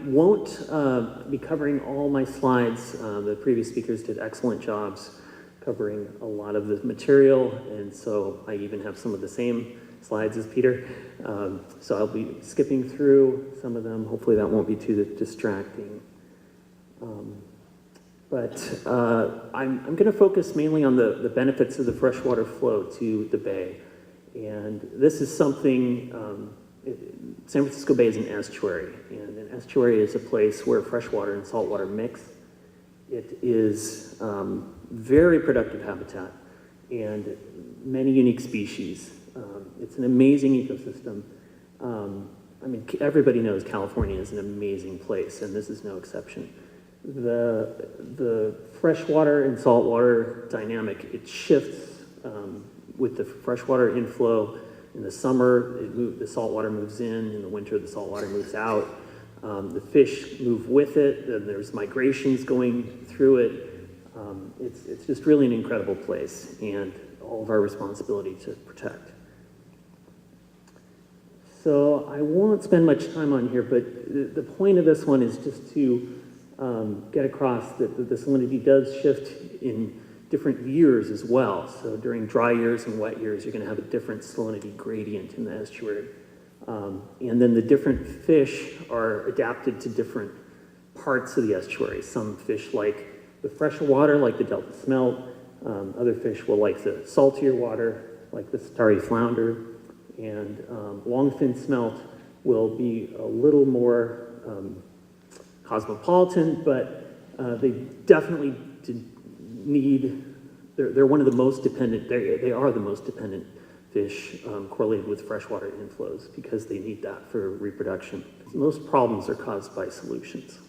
won't be covering all my slides. The previous speakers did excellent jobs covering a lot of the material, and so I even have some of the same slides as Peter. So I'll be skipping through some of them. Hopefully that won't be too distracting. I'm going to focus mainly on the benefits of the freshwater flow to the bay. And this is something, San Francisco Bay is an estuary, and an estuary is a place where freshwater and saltwater mix. It is very productive habitat and many unique species. It's an amazing ecosystem. Everybody knows California is an amazing place, and this is no exception. The freshwater and saltwater dynamic, it shifts with the freshwater inflow. In the summer, the saltwater moves in the winter, the saltwater moves out. The fish move with it, and there's migrations going through it. It's just really an incredible place, and all of our responsibility to protect. So I won't spend much time on here, but the point of this one is just to get across that the salinity does shift in different years as well. So during dry years and wet years, you're going to have a different salinity gradient in the estuary. And then the different fish are adapted to different parts of the estuary. Some fish like the fresher water, like the Delta smelt. Other fish will like the saltier water, like the starry flounder. And longfin smelt will be a little more cosmopolitan, but they definitely need, they're one of the most dependent, they are the most dependent fish correlated with freshwater inflows because they need that for reproduction. Most problems are caused by solutions.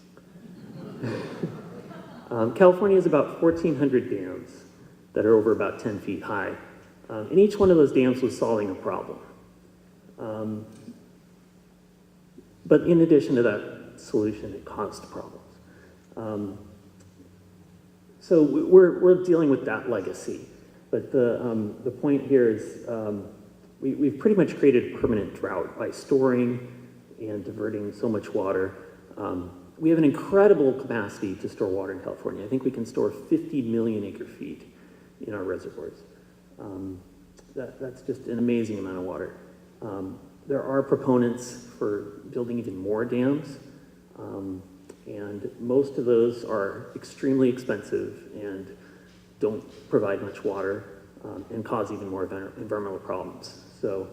California has about 1,400 dams that are over about 10 feet high. And each one of those dams was solving a problem. But in addition to that solution, it caused problems. So we're dealing with that legacy. But the point here is we've pretty much created a permanent drought by storing and diverting so much water. We have an incredible capacity to store water in California. I think we can store 50 million acre feet in our reservoirs. That's just an amazing amount of water. There are proponents for building even more dams, and most of those are extremely expensive and don't provide much water and cause even more environmental problems. So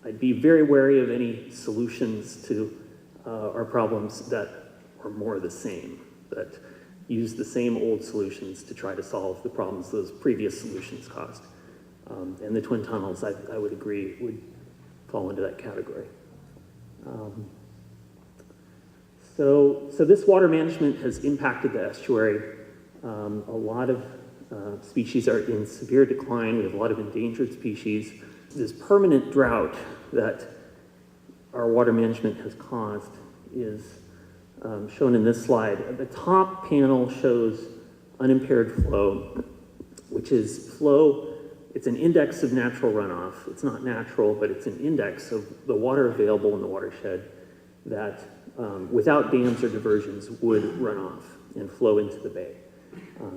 I'd be very wary of any solutions to our problems that are more the same, that use the same old solutions to try to solve the problems those previous solutions caused. And the twin tunnels, I would agree, would fall into that category. So this water management has impacted the estuary. A lot of species are in severe decline. We have a lot of endangered species. This permanent drought that our water management has caused is shown in this slide. The top panel shows unimpaired flow, which is flow it's an index of natural runoff. It's not natural, but it's an index of the water available in the watershed that without dams or diversions would run off and flow into the bay.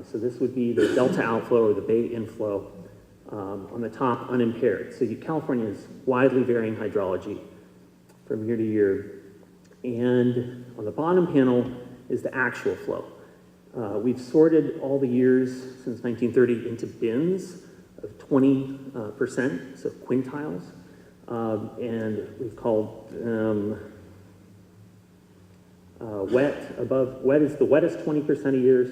So this would be the delta outflow or the bay inflow. On the top, unimpaired. So California's widely varying hydrology from year to year. And on the bottom panel is the actual flow. We've sorted all the years since 1930 into bins of 20%, so quintiles. And we've called wet is the wettest 20% of years,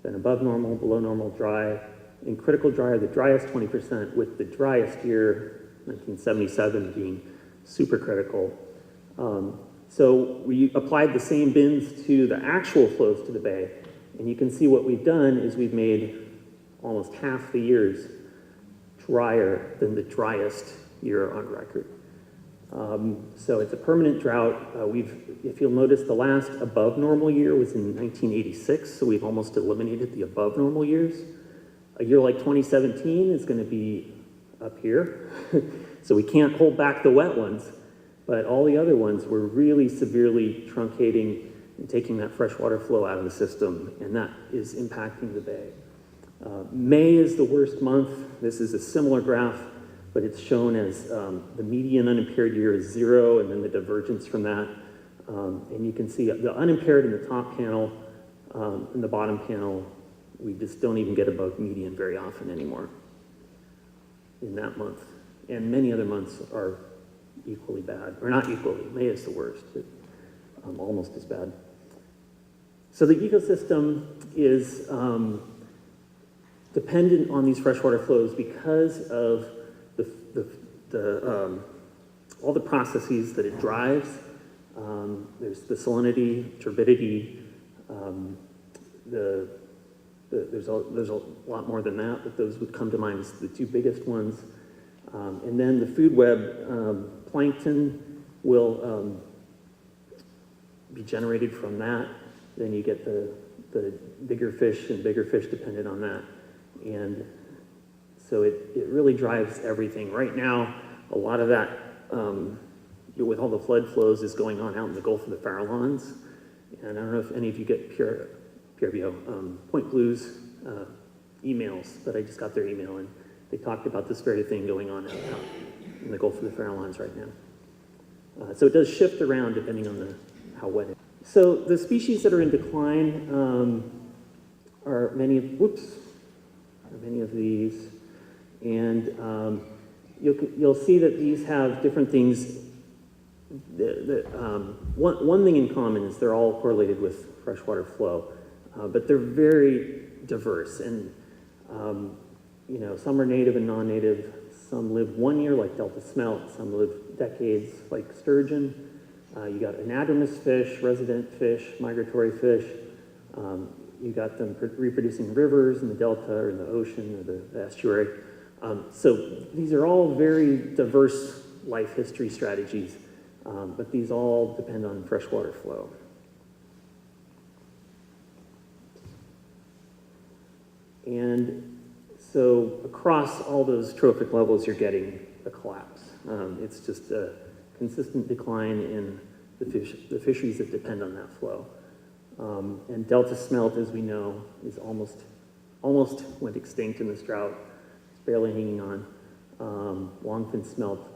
then above normal, below normal, dry, and critical dry are the driest 20%, with the driest year, 1977, being super critical. So we applied the same bins to the actual flows to the bay, and you can see what we've done is we've made almost half the years drier than the driest year on record. So it's a permanent drought. If you'll notice, the last above normal year was in 1986, so we've almost eliminated the above normal years. A year like 2017 is going to be up here, so we can't hold back the wet ones, but all the other ones were really severely truncating and taking that freshwater flow out of the system, and that is impacting the bay. May is the worst month. This is a similar graph, but it's shown as the median unimpaired year is 0, and then the divergence from that. And you can see the unimpaired in the top panel, in the bottom panel, we just don't even get above median very often anymore in that month. And many other months are equally bad, or not equally. May is the worst, but almost as bad. So the ecosystem is dependent on these freshwater flows because of all the processes that it drives. There's the salinity, turbidity, there's a lot more than that, but those would come to mind as the two biggest ones. And then the food web, plankton will be generated from that. Then you get the bigger fish and bigger fish dependent on that. And so it really drives everything. Right now, a lot of that, with all the flood flows, is going on out in the Gulf of the Farallones. And I don't know if any of you get Point Blue's emails, but I just got their email, and they talked about this very thing going on out in the Gulf of the Farallones right now. So it does shift around depending on how wet it is. So the species that are in decline are many of these, and you'll see that these have different things. One thing in common is they're all correlated with freshwater flow, but they're very diverse, and some are native and non-native. Some live 1 year, like Delta smelt. Some live decades, like sturgeon. You got anadromous fish, resident fish, migratory fish. You got them reproducing in rivers, in the delta, or in the ocean, or the estuary. So these are all very diverse life history strategies, but these all depend on freshwater flow. And so across all those trophic levels, you're getting a collapse. It's just a consistent decline in the fisheries that depend on that flow. And Delta smelt, as we know, is almost went extinct in this drought. It's barely hanging on. Longfin smelt,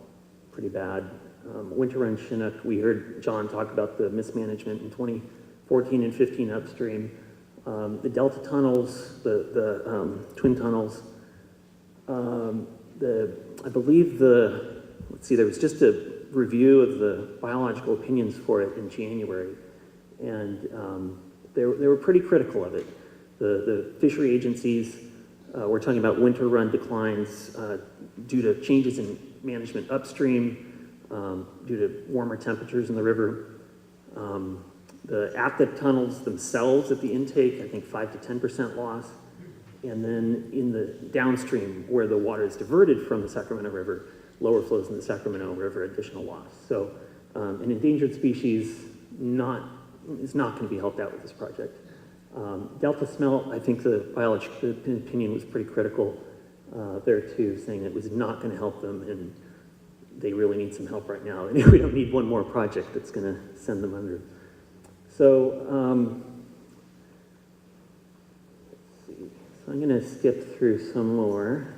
pretty bad. Winter run Chinook, we heard John talk about the mismanagement in 2014 and 15 upstream. The Delta tunnels, the twin tunnels, I believe there was just a review of the biological opinions for it in January, and they were pretty critical of it. The fishery agencies were talking about winter run declines due to changes in management upstream, due to warmer temperatures in the river. At the tunnels themselves at the intake, I think 5 to 10% loss. And then in the downstream, where the water is diverted from the Sacramento River, lower flows in the Sacramento River, additional loss. So an endangered species is not going to be helped out with this project. Delta smelt, I think the biological opinion was pretty critical. there too, saying it was not going to help them, and they really need some help right now. And we don't need one more project that's going to send them under. So, let's see. So I'm going to skip through some more.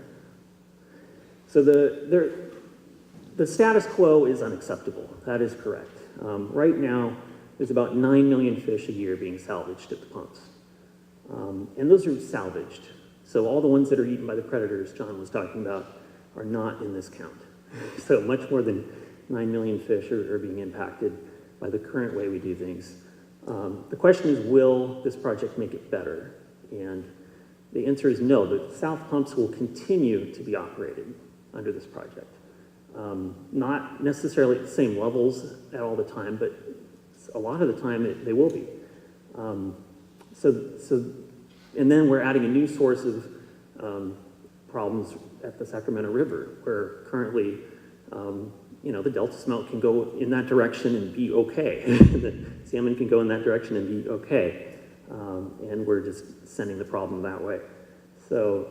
So the status quo is unacceptable. That is correct. Right now, there's about 9 million fish a year being salvaged at the pumps. And those are salvaged. So all the ones that are eaten by the predators John was talking about are not in this count. So much more than 9 million fish are being impacted by the current way we do things. The question is, will this project make it better? And the answer is no. The south pumps will continue to be operated under this project. Not necessarily at the same levels at all the time, but a lot of the time they will be. And then we're adding a new source of problems at the Sacramento River, where currently, the Delta smelt can go in that direction and be okay. The salmon can go in that direction and be okay. And we're just sending the problem that way. So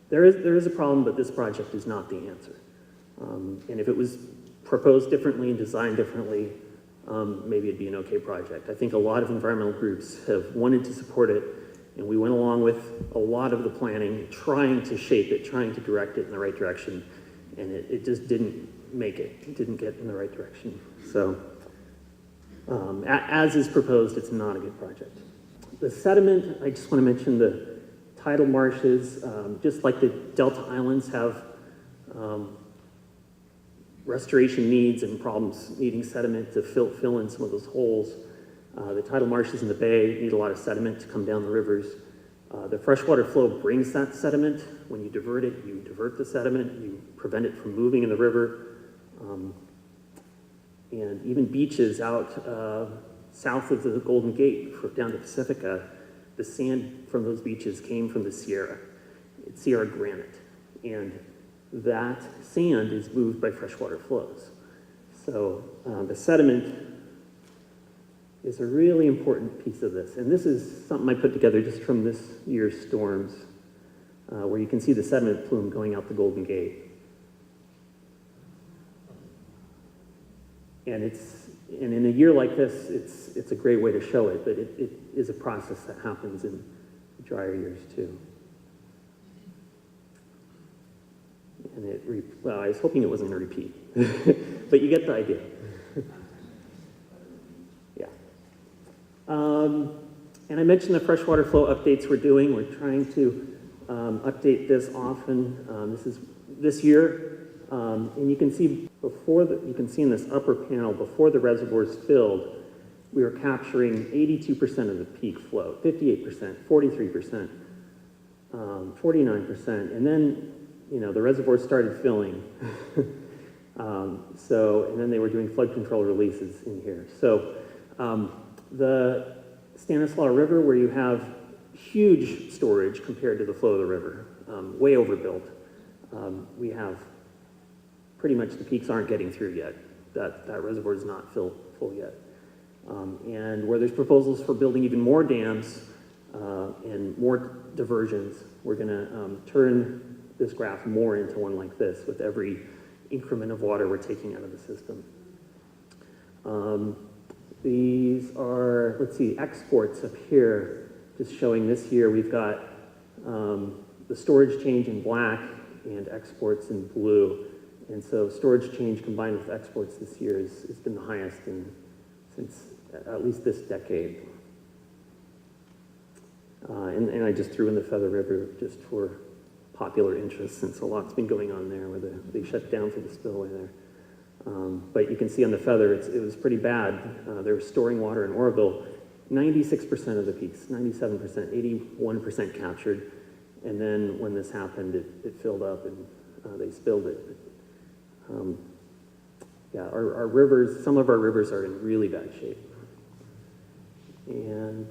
there is a problem, but this project is not the answer. And if it was proposed differently and designed differently, maybe it'd be an okay project. I think a lot of environmental groups have wanted to support it, and we went along with a lot of the planning, trying to shape it, trying to direct it in the right direction, and it just didn't make it. It didn't get in the right direction. So as is proposed, it's not a good project. The sediment, I just want to mention the tidal marshes, just like the Delta Islands have restoration needs and problems needing sediment to fill in some of those holes. The tidal marshes in the bay need a lot of sediment to come down the rivers. The freshwater flow brings that sediment. When you divert it, you divert the sediment, you prevent it from moving in the river. And even beaches out south of the Golden Gate, down to Pacifica, the sand from those beaches came from the Sierra. It's Sierra granite. And that sand is moved by freshwater flows. So the sediment is a really important piece of this. And this is something I put together just from this year's storms, where you can see the sediment plume going out the Golden Gate. And in a year like this, it's a great way to show it, but it is a process that happens in drier years too. And I was hoping it wasn't going to repeat, but you get the idea. Yeah. And I mentioned the freshwater flow updates we're doing. We're trying to update this often. This is this year. And you can see you can see in this upper panel, before the reservoirs filled, we were capturing 82% of the peak flow, 58%, 43%, 49%, and then the reservoirs started filling. And then they were doing flood control releases in here. So the Stanislaus River, where you have huge storage compared to the flow of the river, way overbuilt, we have pretty much the peaks aren't getting through yet. That reservoir is not full yet. And where there's proposals for building even more dams and more diversions, we're going to turn this graph more into one like this with every increment of water we're taking out of the system. These are, let's see, exports up here, just showing this year we've got the storage change in black and exports in blue. And so storage change combined with exports this year has been the highest since at least this decade. And I just threw in the Feather River just for popular interest, since a lot's been going on there where they shut down for the spillway there. But you can see on the Feather, it was pretty bad. They were storing water in Oroville, 96% of the peaks, 97%, 81% captured. And then when this happened, it filled up and they spilled it. Yeah, our rivers, some of our rivers are in really bad shape. And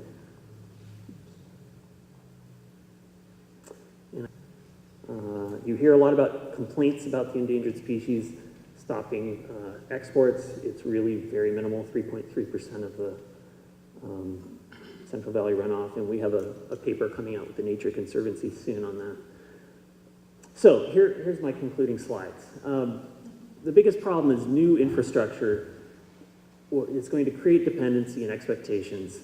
you hear a lot about complaints about the endangered species stopping exports. It's really very minimal, 3.3% of the Central Valley runoff, and we have a paper coming out with the Nature Conservancy soon on that. So here's my concluding slides. The biggest problem is new infrastructure. Well, it's going to create dependency and expectations,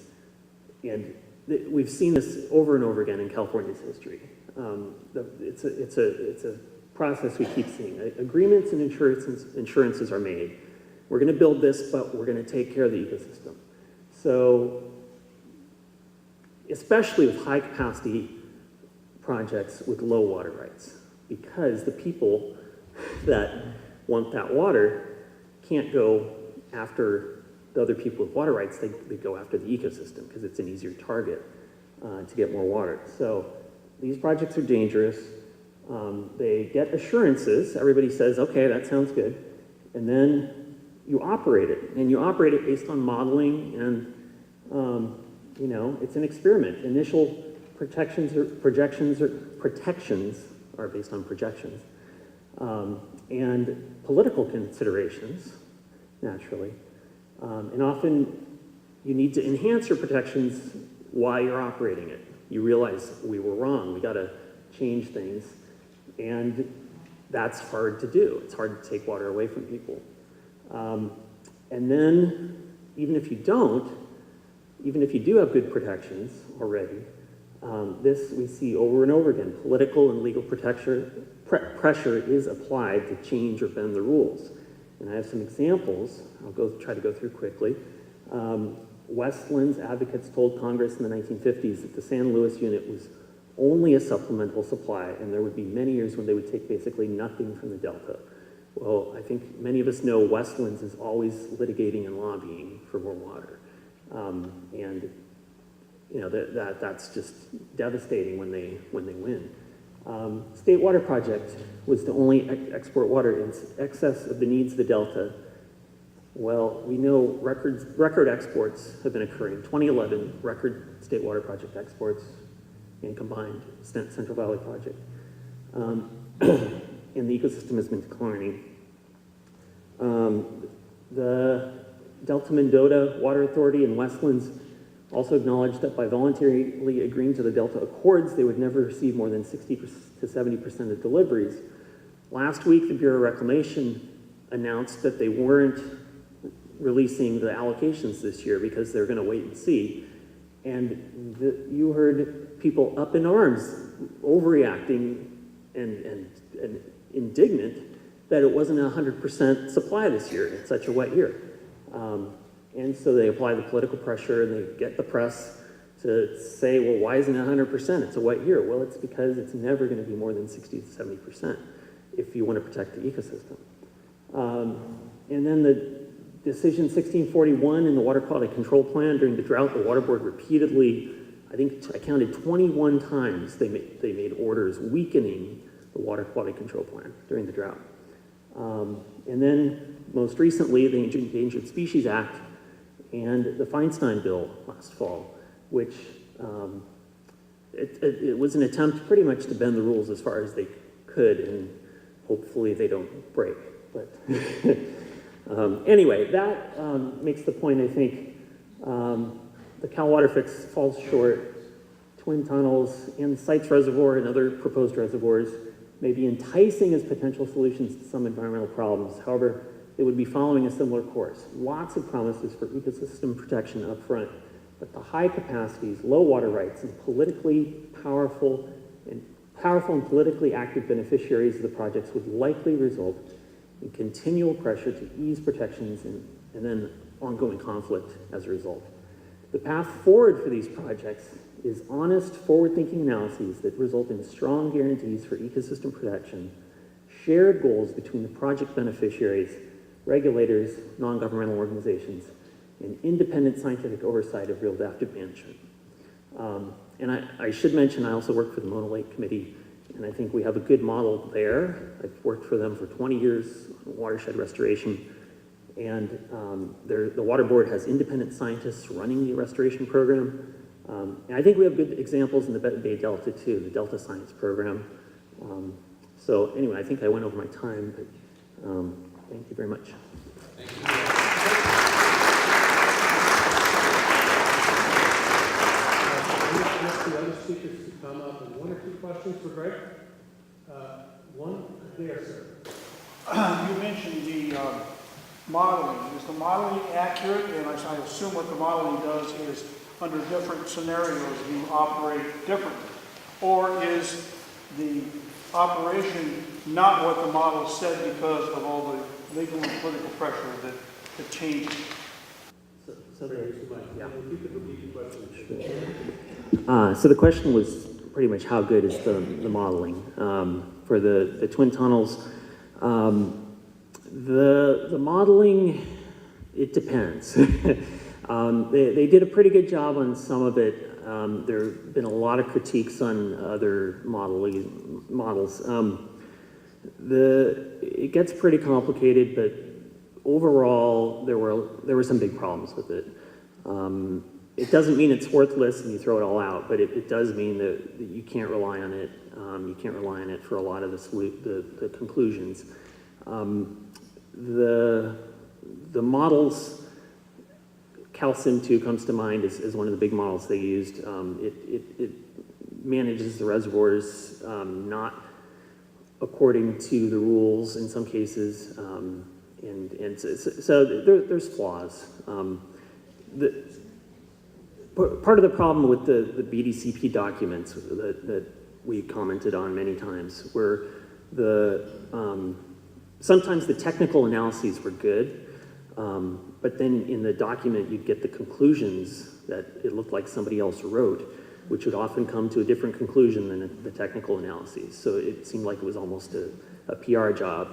and we've seen this over and over again in California's history. It's a process we keep seeing. Agreements and insurances are made. We're going to build this, but we're going to take care of the ecosystem. So, especially with high capacity projects with low water rights, because the people that want that water can't go after the other people with water rights, they go after the ecosystem because it's an easier target to get more water. So these projects are dangerous. They get assurances. Everybody says, okay, that sounds good. And then you operate it, and you operate it based on modeling, and you know, it's an experiment. Initial protections are based on projections, and political considerations, naturally. And often you need to enhance your protections while you're operating it. You realize we were wrong, we gotta change things, and that's hard to do. It's hard to take water away from people. And then, even if you do have good protections already, this we see over and over again. Political and legal pressure is applied to change or bend the rules. And I have some examples. I'll try to go through quickly. Westland's advocates told Congress in the 1950s that the San Luis unit was only a supplemental supply, and there would be many years when they would take basically nothing from the Delta. Well, I think many of us know Westlands is always litigating and lobbying for more water. And you know, that's just devastating when they win. State Water Project was to only export water in excess of the needs of the Delta. Well, we know record exports have been occurring. 2011, record State Water Project exports and combined Central Valley Project. And the ecosystem has been declining. The Delta Mendota Water Authority and Westlands also acknowledged that by voluntarily agreeing to the Delta Accords, they would never receive more than 60 to 70% of deliveries. Last week, the Bureau of Reclamation announced that they weren't releasing the allocations this year because they're going to wait and see. And you heard people up in arms, overreacting and indignant that it wasn't 100% supply this year. It's such a wet year. And so they apply the political pressure, and they get the press to say, well, why isn't it 100%? It's a wet year. Well, it's because it's never going to be more than 60 to 70% if you want to protect the ecosystem. And then the decision 1641 in the Water Quality Control Plan during the drought, the Water Board repeatedly, I think I counted 21 times they made orders weakening the Water Quality Control Plan during the drought. And then most recently, the Endangered Species Act and the Feinstein Bill last fall, which it was an attempt pretty much to bend the rules as far as they could, and hopefully they don't break. But anyway, that makes the point, I think, the Cal Water Fix falls short. Twin tunnels and the Sites Reservoir and other proposed reservoirs may be enticing as potential solutions to some environmental problems. However, they would be following a similar course. Lots of promises for ecosystem protection up front, but the high capacities, low water rights, and powerful and politically active beneficiaries of the projects would likely result in continual pressure to ease protections and then ongoing conflict as a result. The path forward for these projects is honest, forward-thinking analyses that result in strong guarantees for ecosystem protection, shared goals between the project beneficiaries, regulators, non-governmental organizations, and independent scientific oversight of real adaptive management. And I should mention, I also work for the Mona Lake Committee, and I think we have a good model there. I've worked for them for 20 years on watershed restoration, and the Water Board has independent scientists running the restoration program. And I think we have good examples in the Bay Delta too, the Delta Science Program. So anyway, I think I went over my time, but thank you very much. Thank you. I'm going to ask the other speakers to come up, and one or two questions for Greg. One there, sir. You mentioned the modeling. Is the modeling accurate? And I assume what the modeling does is, under different scenarios, you operate differently. Or is the operation not what the model said because of all the legal and political pressure that changes? So Yeah. If you could repeat the question. So the question was pretty much how good is the modeling for the twin tunnels. The modeling, it depends. They did a pretty good job on some of it. There have been a lot of critiques on other models. It gets pretty complicated, but overall, there were some big problems with it. It doesn't mean it's worthless and you throw it all out, but it does mean that you can't rely on it. You can't rely on it for a lot of the conclusions. The models, Calcium 2 comes to mind as one of the big models they used. It manages the reservoirs not according to the rules in some cases, so there's flaws. Part of the problem with the BDCP documents that we commented on many times were sometimes the technical analyses were good, but then in the document you'd get the conclusions that it looked like somebody else wrote, which would often come to a different conclusion than the technical analyses. So it seemed like it was almost a PR job.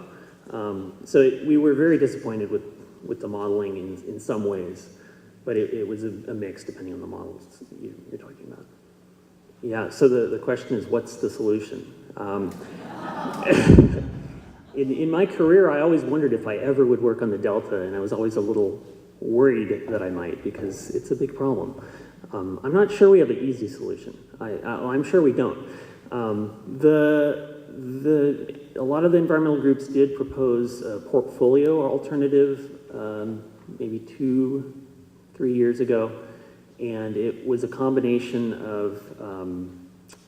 We were very disappointed with the modeling in some ways, but it was a mix depending on the models you're talking about. Yeah, so the question is, what's the solution? In my career, I always wondered if I ever would work on the Delta, and I was always a little worried that I might, because it's a big problem. I'm not sure we have an easy solution. I'm sure we don't. A lot of the environmental groups did propose a portfolio alternative maybe 2-3 years ago, and it was a combination of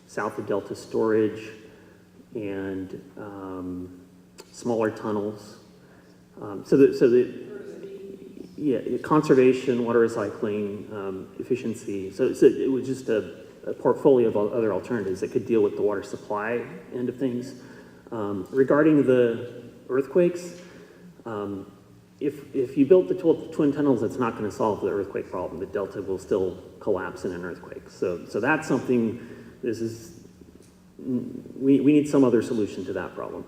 south of Delta storage and smaller tunnels. Conservation, water recycling, efficiency. So it was just a portfolio of other alternatives that could deal with the water supply end of things. Regarding the earthquakes, if you built the twin tunnels, it's not going to solve the earthquake problem. The delta will still collapse in an earthquake. So that's something. We need some other solution to that problem.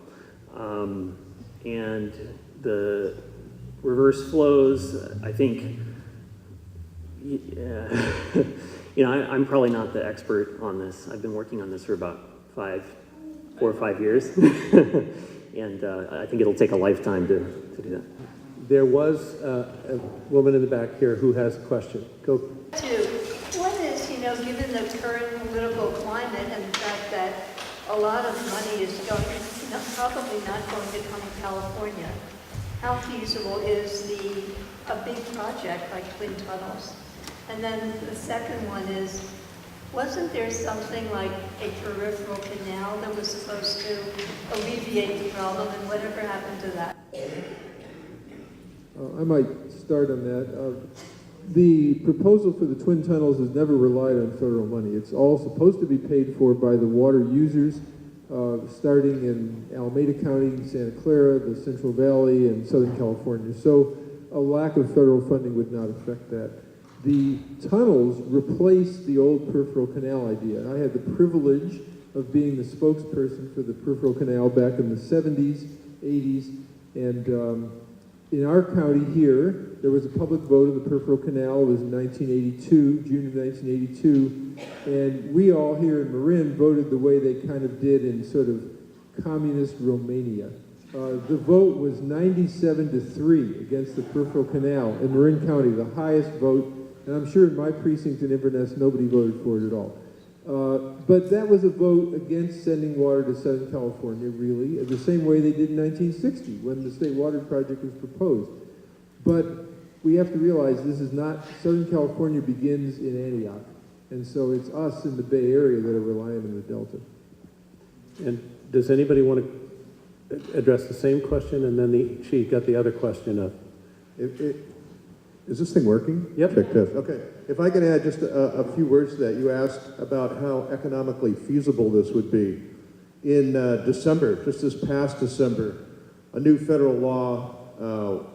And the reverse flows, I think, I'm probably not the expert on this. I've been working on this for about 4 or 5 years. And I think it'll take a lifetime to do that. There was a woman in the back here who has a question. Go. One is, given the current political climate and the fact that a lot of money is probably not going to come to California, how feasible is a big project like twin tunnels? And then the second one is, wasn't there something like a peripheral canal that was supposed to alleviate the problem, and whatever happened to that? I might start on that. The proposal for the twin tunnels has never relied on federal money. It's all supposed to be paid for by the water users, starting in Alameda County, Santa Clara, the Central Valley, and Southern California. So a lack of federal funding would not affect that. The tunnels replaced the old peripheral canal idea. I had the privilege of being the spokesperson for the peripheral canal back in the 70s, 80s, and in our county here, there was a public vote of the peripheral canal. It was in 1982, June of 1982, and we all here in Marin voted the way they kind of did in sort of communist Romania. The vote was 97-3 against the peripheral canal in Marin County, the highest vote, and I'm sure in my precinct in Inverness, nobody voted for it at all. But that was a vote against sending water to Southern California, really, the same way they did in 1960 when the State Water Project was proposed. But we have to realize this is not, Southern California begins in Antioch, and so it's us in the Bay Area that are reliant on the Delta. And does anybody want to address the same question, and then she got the other question up. Is this thing working? Yep. Check test. Okay. If I can add just a few words to that. You asked about how economically feasible this would be. In December, just this past December, a new federal law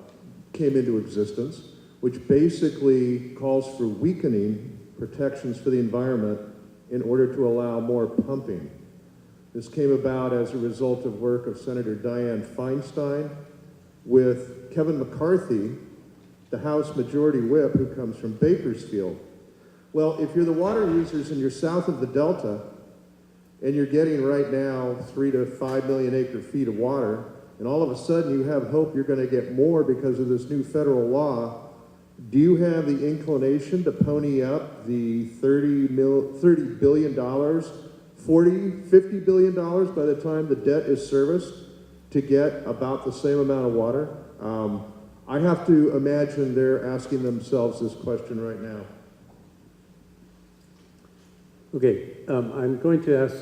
came into existence, which basically calls for weakening protections for the environment in order to allow more pumping. This came about as a result of work of Senator Dianne Feinstein with Kevin McCarthy, the House Majority Whip, who comes from Bakersfield. Well, if you're the water users and you're south of the Delta, and you're getting right now 3 to 5 million acre feet of water, and all of a sudden you have hope you're going to get more because of this new federal law, do you have the inclination to pony up the $30 billion, $40, $50 billion by the time the debt is serviced to get about the same amount of water? I have to imagine they're asking themselves this question right now. Okay, I'm going to ask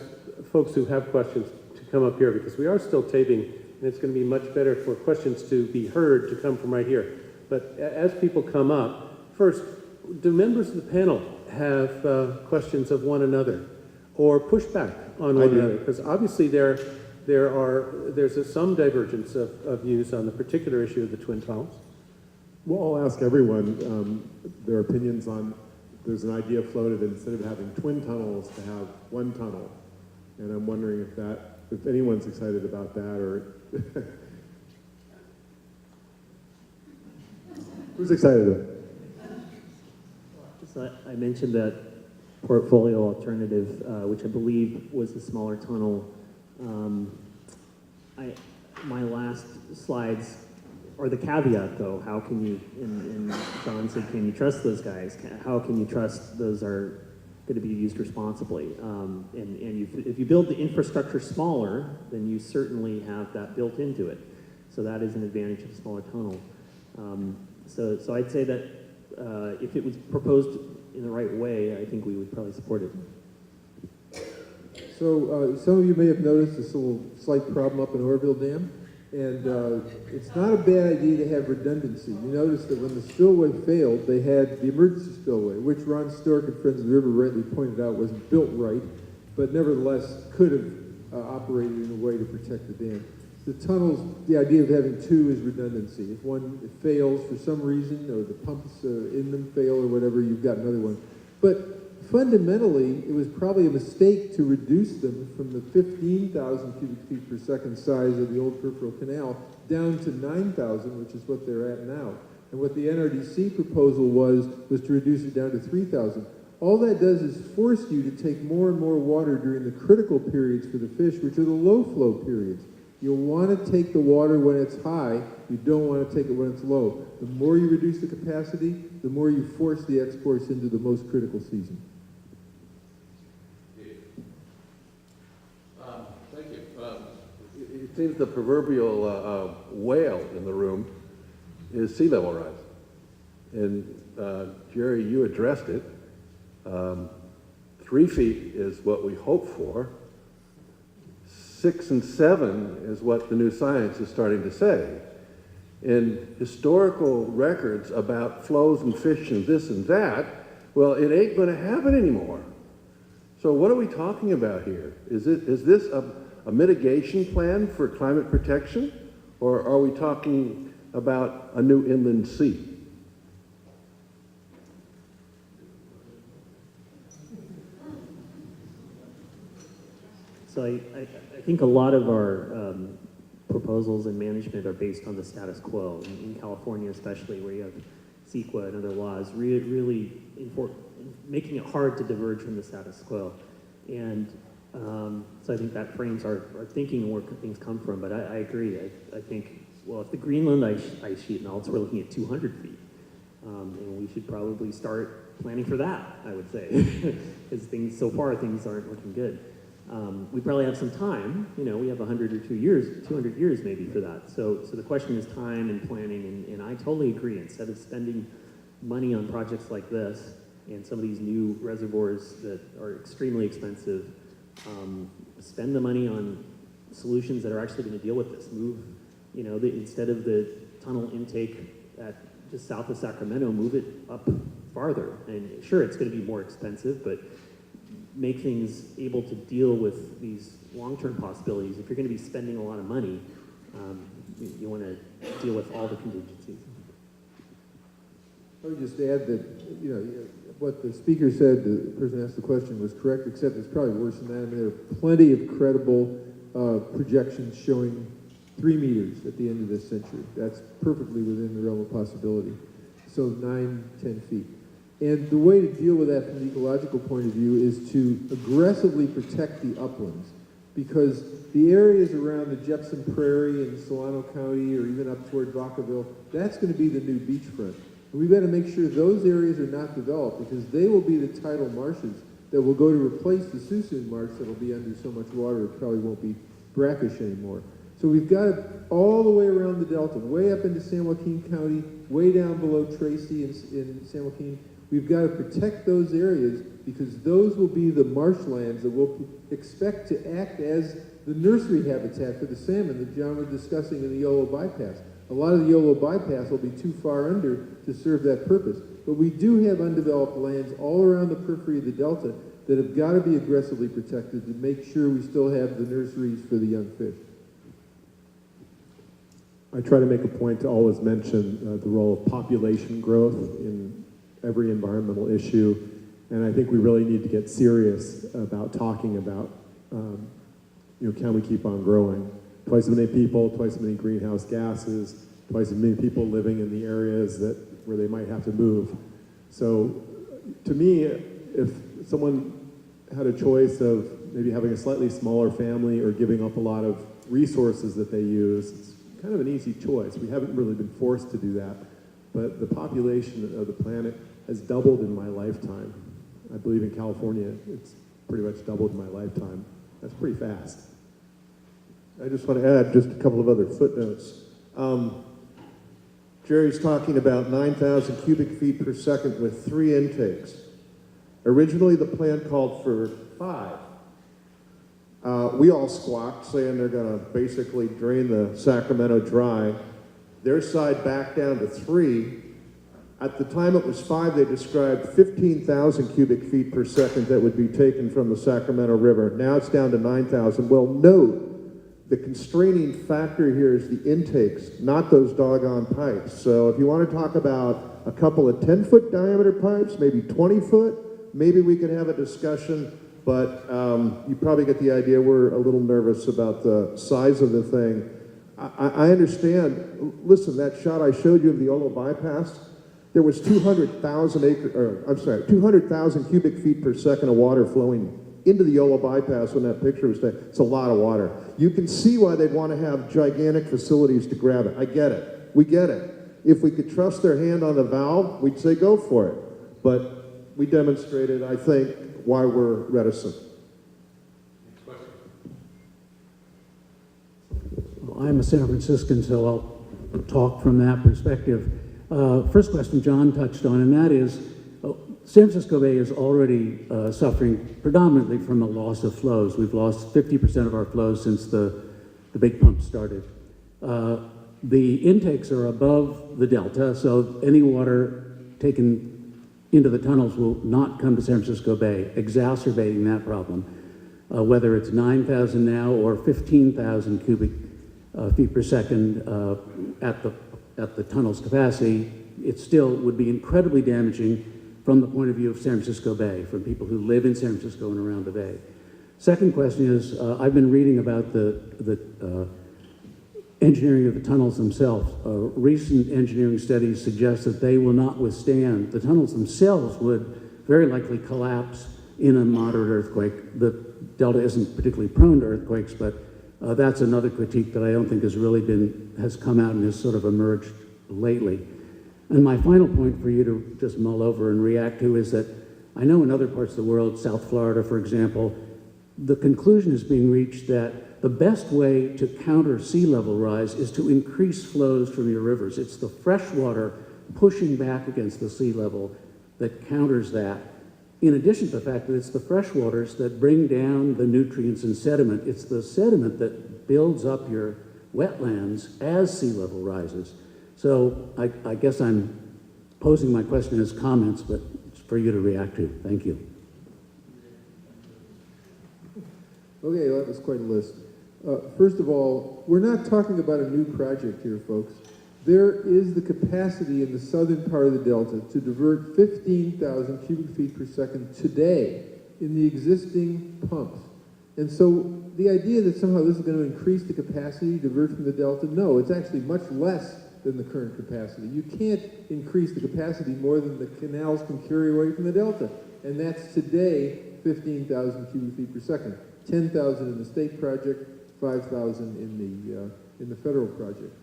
folks who have questions to come up here because we are still taping, and it's going to be much better for questions to be heard to come from right here. But as people come up, first, do members of the panel have questions of one another or pushback on one another? Because obviously there's some divergence of views on the particular issue of the twin tunnels. Well, I'll ask everyone their opinions on, there's an idea floated instead of having twin tunnels to have one tunnel. And I'm wondering if anyone's excited about that or who's excited about it? So I mentioned that portfolio alternative, which I believe was the smaller tunnel. My last slides are the caveat, though. How can you, and John said, can you trust those guys? How can you trust those are going to be used responsibly? If you build the infrastructure smaller, then you certainly have that built into it. So that is an advantage of a smaller tunnel. So I'd say that if it was proposed in the right way, I think we would probably support it. So some of you may have noticed this little slight problem up in Orville Dam, and it's not a bad idea to have redundancy. You notice that when the spillway failed, they had the emergency spillway, which Ron Stork and Friends of the River rightly pointed out wasn't built right, but nevertheless could have operated in a way to protect the dam. The tunnels, the idea of having two is redundancy. If one fails for some reason, or the pumps in them fail or whatever, you've got another one. But fundamentally, it was probably a mistake to reduce them from the 15,000 cubic feet per second size of the old peripheral canal down to 9,000, which is what they're at now. And what the NRDC proposal was to reduce it down to 3,000. All that does is force you to take more and more water during the critical periods for the fish, which are the low flow periods. You'll want to take the water when it's high. You don't want to take it when it's low. The more you reduce the capacity, the more you force the exports into the most critical season. Thank you. It seems the proverbial whale in the room is sea level rise. And Jerry, you addressed it. 3 feet is what we hope for. 6 and 7 is what the new science is starting to say. And historical records about flows and fish and this and that, well, it ain't going to happen anymore. So what are we talking about here? Is this a mitigation plan for climate protection, or are we talking about a new inland sea? So I think a lot of our proposals and management are based on the status quo. In California especially, where you have CEQA and other laws, really making it hard to diverge from the status quo. And so I think that frames our thinking and where things come from. But I agree. I think, well, if the Greenland ice sheet melts, we're looking at 200 feet. And we should probably start planning for that, I would say. Because so far things aren't looking good. We probably have some time, we have 100 or 200 years maybe for that. So the question is time and planning, and I totally agree. Instead of spending money on projects like this and some of these new reservoirs that are extremely expensive, spend the money on solutions that are actually going to deal with this. Move, instead of the tunnel intake at just south of Sacramento, move it up farther. And sure, it's going to be more expensive, but make things able to deal with these long-term possibilities. If you're going to be spending a lot of money, you want to deal with all the contingencies. I would just add that, what the speaker said, the person who asked the question, was correct, except it's probably worse than that. I mean, there are plenty of credible projections showing 3 meters at the end of this century. That's perfectly within the realm of possibility. So 9, 10 feet. And the way to deal with that from the ecological point of view is to aggressively protect the uplands, because the areas around the Jepson Prairie in Solano County or even up toward Vacaville, that's going to be the new beachfront. And we've got to make sure those areas are not developed, because they will be the tidal marshes that will go to replace the Suisun Marsh that will be under so much water it probably won't be brackish anymore. So we've got it all the way around the Delta, way up into San Joaquin County, way down below Tracy in San Joaquin. We've got to protect those areas, because those will be the marshlands that we'll expect to act as the nursery habitat for the salmon that John was discussing in the Yolo Bypass. A lot of the Yolo Bypass will be too far under to serve that purpose. But we do have undeveloped lands all around the periphery of the Delta that have got to be aggressively protected to make sure we still have the nurseries for the young fish. I try to make a point to always mention the role of population growth in every environmental issue, and I think we really need to get serious about talking about, can we keep on growing? Twice as many people, twice as many greenhouse gases, twice as many people living in the areas where they might have to move. So, to me, if someone had a choice of maybe having a slightly smaller family or giving up a lot of resources that they use, it's kind of an easy choice. We haven't really been forced to do that, but the population of the planet has doubled in my lifetime. I believe in California, it's pretty much doubled in my lifetime. That's pretty fast. I just want to add just a couple of other footnotes. Jerry's talking about 9,000 cubic feet per second with 3 intakes. Originally, the plan called for 5. We all squawked, saying they're going to basically drain the Sacramento dry. Their side backed down to 3. At the time it was 5, they described 15,000 cubic feet per second that would be taken from the Sacramento River. Now it's down to 9,000. Well, note, the constraining factor here is the intakes, not those doggone pipes. So if you want to talk about a couple of 10-foot diameter pipes, maybe 20-foot, maybe we could have a discussion, but you probably get the idea. We're a little nervous about the size of the thing. I understand. Listen, that shot I showed you of the Yolo Bypass, there was 200,000 cubic feet per second of water flowing into the Yolo Bypass when that picture was taken. It's a lot of water. You can see why they'd want to have gigantic facilities to grab it. I get it. We get it. If we could trust their hand on the valve, we'd say go for it. But we demonstrated, I think, why we're reticent. Next question. Well, I'm a San Franciscan, so I'll talk from that perspective. First question John touched on, and that is, San Francisco Bay is already suffering predominantly from a loss of flows. We've lost 50% of our flows since the big pump started. The intakes are above the delta, so any water taken into the tunnels will not come to San Francisco Bay, exacerbating that problem. Whether it's 9,000 now or 15,000 cubic feet per second at the tunnel's capacity, it still would be incredibly damaging from the point of view of San Francisco Bay, from people who live in San Francisco and around the Bay. Second question is, I've been reading about the engineering of the tunnels themselves. Recent engineering studies suggest that they will not withstand, the tunnels themselves would very likely collapse in a moderate earthquake. The delta isn't particularly prone to earthquakes, but that's another critique that I don't think has come out and has sort of emerged lately. And my final point for you to just mull over and react to is that I know in other parts of the world, South Florida, for example, the conclusion is being reached that the best way to counter sea level rise is to increase flows from your rivers. It's the fresh water pushing back against the sea level that counters that. in addition to the fact that it's the freshwaters that bring down the nutrients and sediment, it's the sediment that builds up your wetlands as sea level rises. So I guess I'm posing my question as comments, but it's for you to react to. Thank you. Okay, well, that was quite a list. First of all, we're not talking about a new project here, folks. There is the capacity in the southern part of the delta to divert 15,000 cubic feet per second today in the existing pumps. And so the idea that somehow this is going to increase the capacity to divert from the delta, no, it's actually much less than the current capacity. You can't increase the capacity more than the canals can carry away from the delta. And that's today 15,000 cubic feet per second. 10,000 in the state project, 5,000 in the federal project.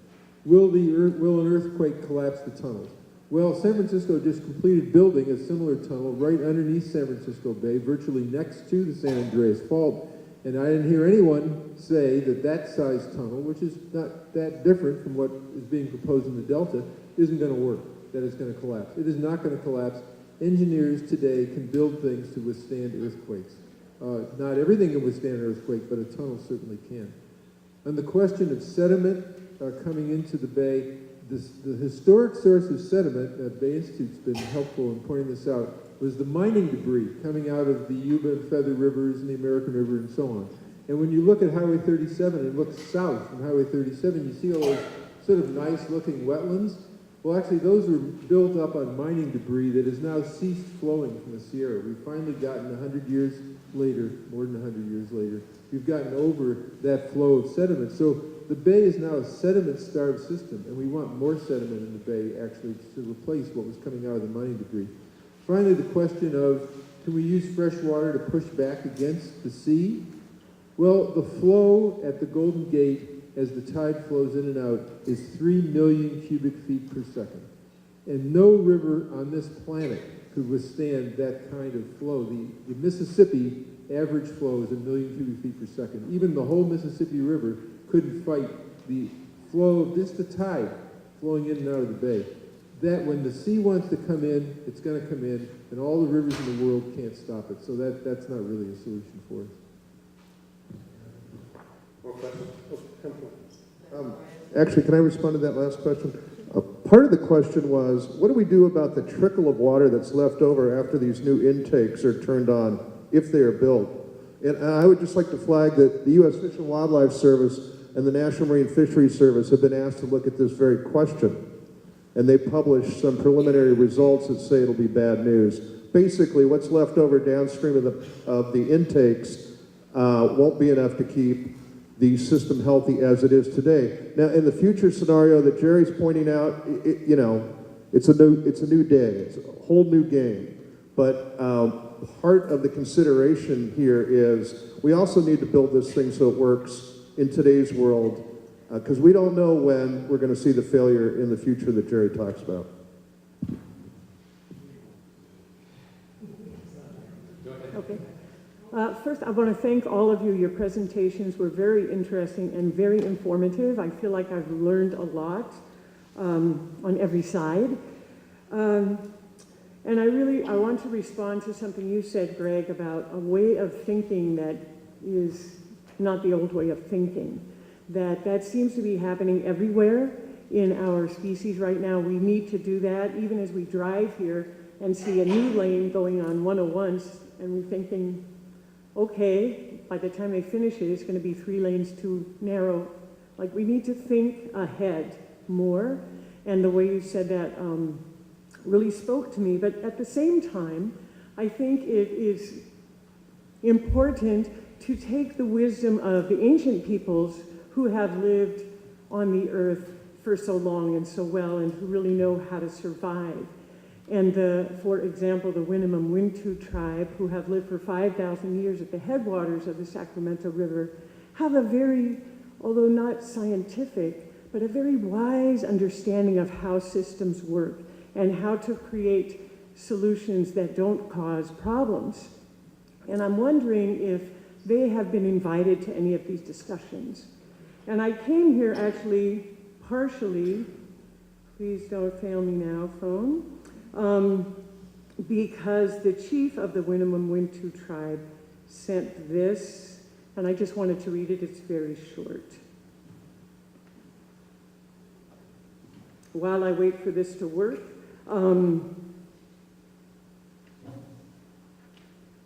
Will an earthquake collapse the tunnels? Well, San Francisco just completed building a similar tunnel right underneath San Francisco Bay, virtually next to the San Andreas Fault. And I didn't hear anyone say that that size tunnel, which is not that different from what is being proposed in the Delta, isn't going to work, that it's going to collapse. It is not going to collapse. Engineers today can build things to withstand earthquakes. Not everything can withstand an earthquake, but a tunnel certainly can. On the question of sediment coming into the bay, the historic source of sediment, the Bay Institute's been helpful in pointing this out, was the mining debris coming out of the Yuba and Feather Rivers and the American River and so on. And when you look at Highway 37 and look south from Highway 37, you see all those sort of nice-looking wetlands. Well, actually, those were built up on mining debris that has now ceased flowing from the Sierra. We've finally gotten 100 years later, more than 100 years later, we've gotten over that flow of sediment. So the bay is now a sediment-starved system, and we want more sediment in the bay, actually, to replace what was coming out of the mining debris. Finally, the question of, can we use fresh water to push back against the sea? Well, the flow at the Golden Gate as the tide flows in and out is 3 million cubic feet per second. And no river on this planet could withstand that kind of flow. The Mississippi average flow is 1 million cubic feet per second. Even the whole Mississippi River couldn't fight the flow of just the tide flowing in and out of the bay. That when the sea wants to come in, it's going to come in, and all the rivers in the world can't stop it. So that's not really a solution for us. More questions? Actually, can I respond to that last question? Part of the question was, what do we do about the trickle of water that's left over after these new intakes are turned on, if they are built? And I would just like to flag that the U.S. Fish and Wildlife Service and the National Marine Fisheries Service have been asked to look at this very question. And they published some preliminary results that say it'll be bad news. Basically, what's left over downstream of the intakes won't be enough to keep the system healthy as it is today. Now, in the future scenario that Jerry's pointing out, it's a new day. It's a whole new game. But part of the consideration here is we also need to build this thing so it works in today's world, because we don't know when we're going to see the failure in the future that Jerry talks about. Okay. First, I want to thank all of you. Your presentations were very interesting and very informative. I feel like I've learned a lot on every side. And I want to respond to something you said, Greg, about a way of thinking that is not the old way of thinking. That seems to be happening everywhere in our species right now. We need to do that, even as we drive here and see a new lane going on 101, and we're thinking, okay, by the time they finish it, it's going to be 3 lanes too narrow. Like, we need to think ahead more, and the way you said that really spoke to me. But at the same time, I think it is important to take the wisdom of the ancient peoples who have lived on the earth for so long and so well, and who really know how to survive. And for example, the Winnemem Wintu tribe, who have lived for 5,000 years at the headwaters of the Sacramento River, have a very, although not scientific, but a very wise understanding of how systems work and how to create solutions that don't cause problems. And I'm wondering if they have been invited to any of these discussions. And I came here actually partially, please don't fail me now, phone. because the chief of the Winnemem-Wintu tribe sent this, and I just wanted to read it. It's very short. While I wait for this to work,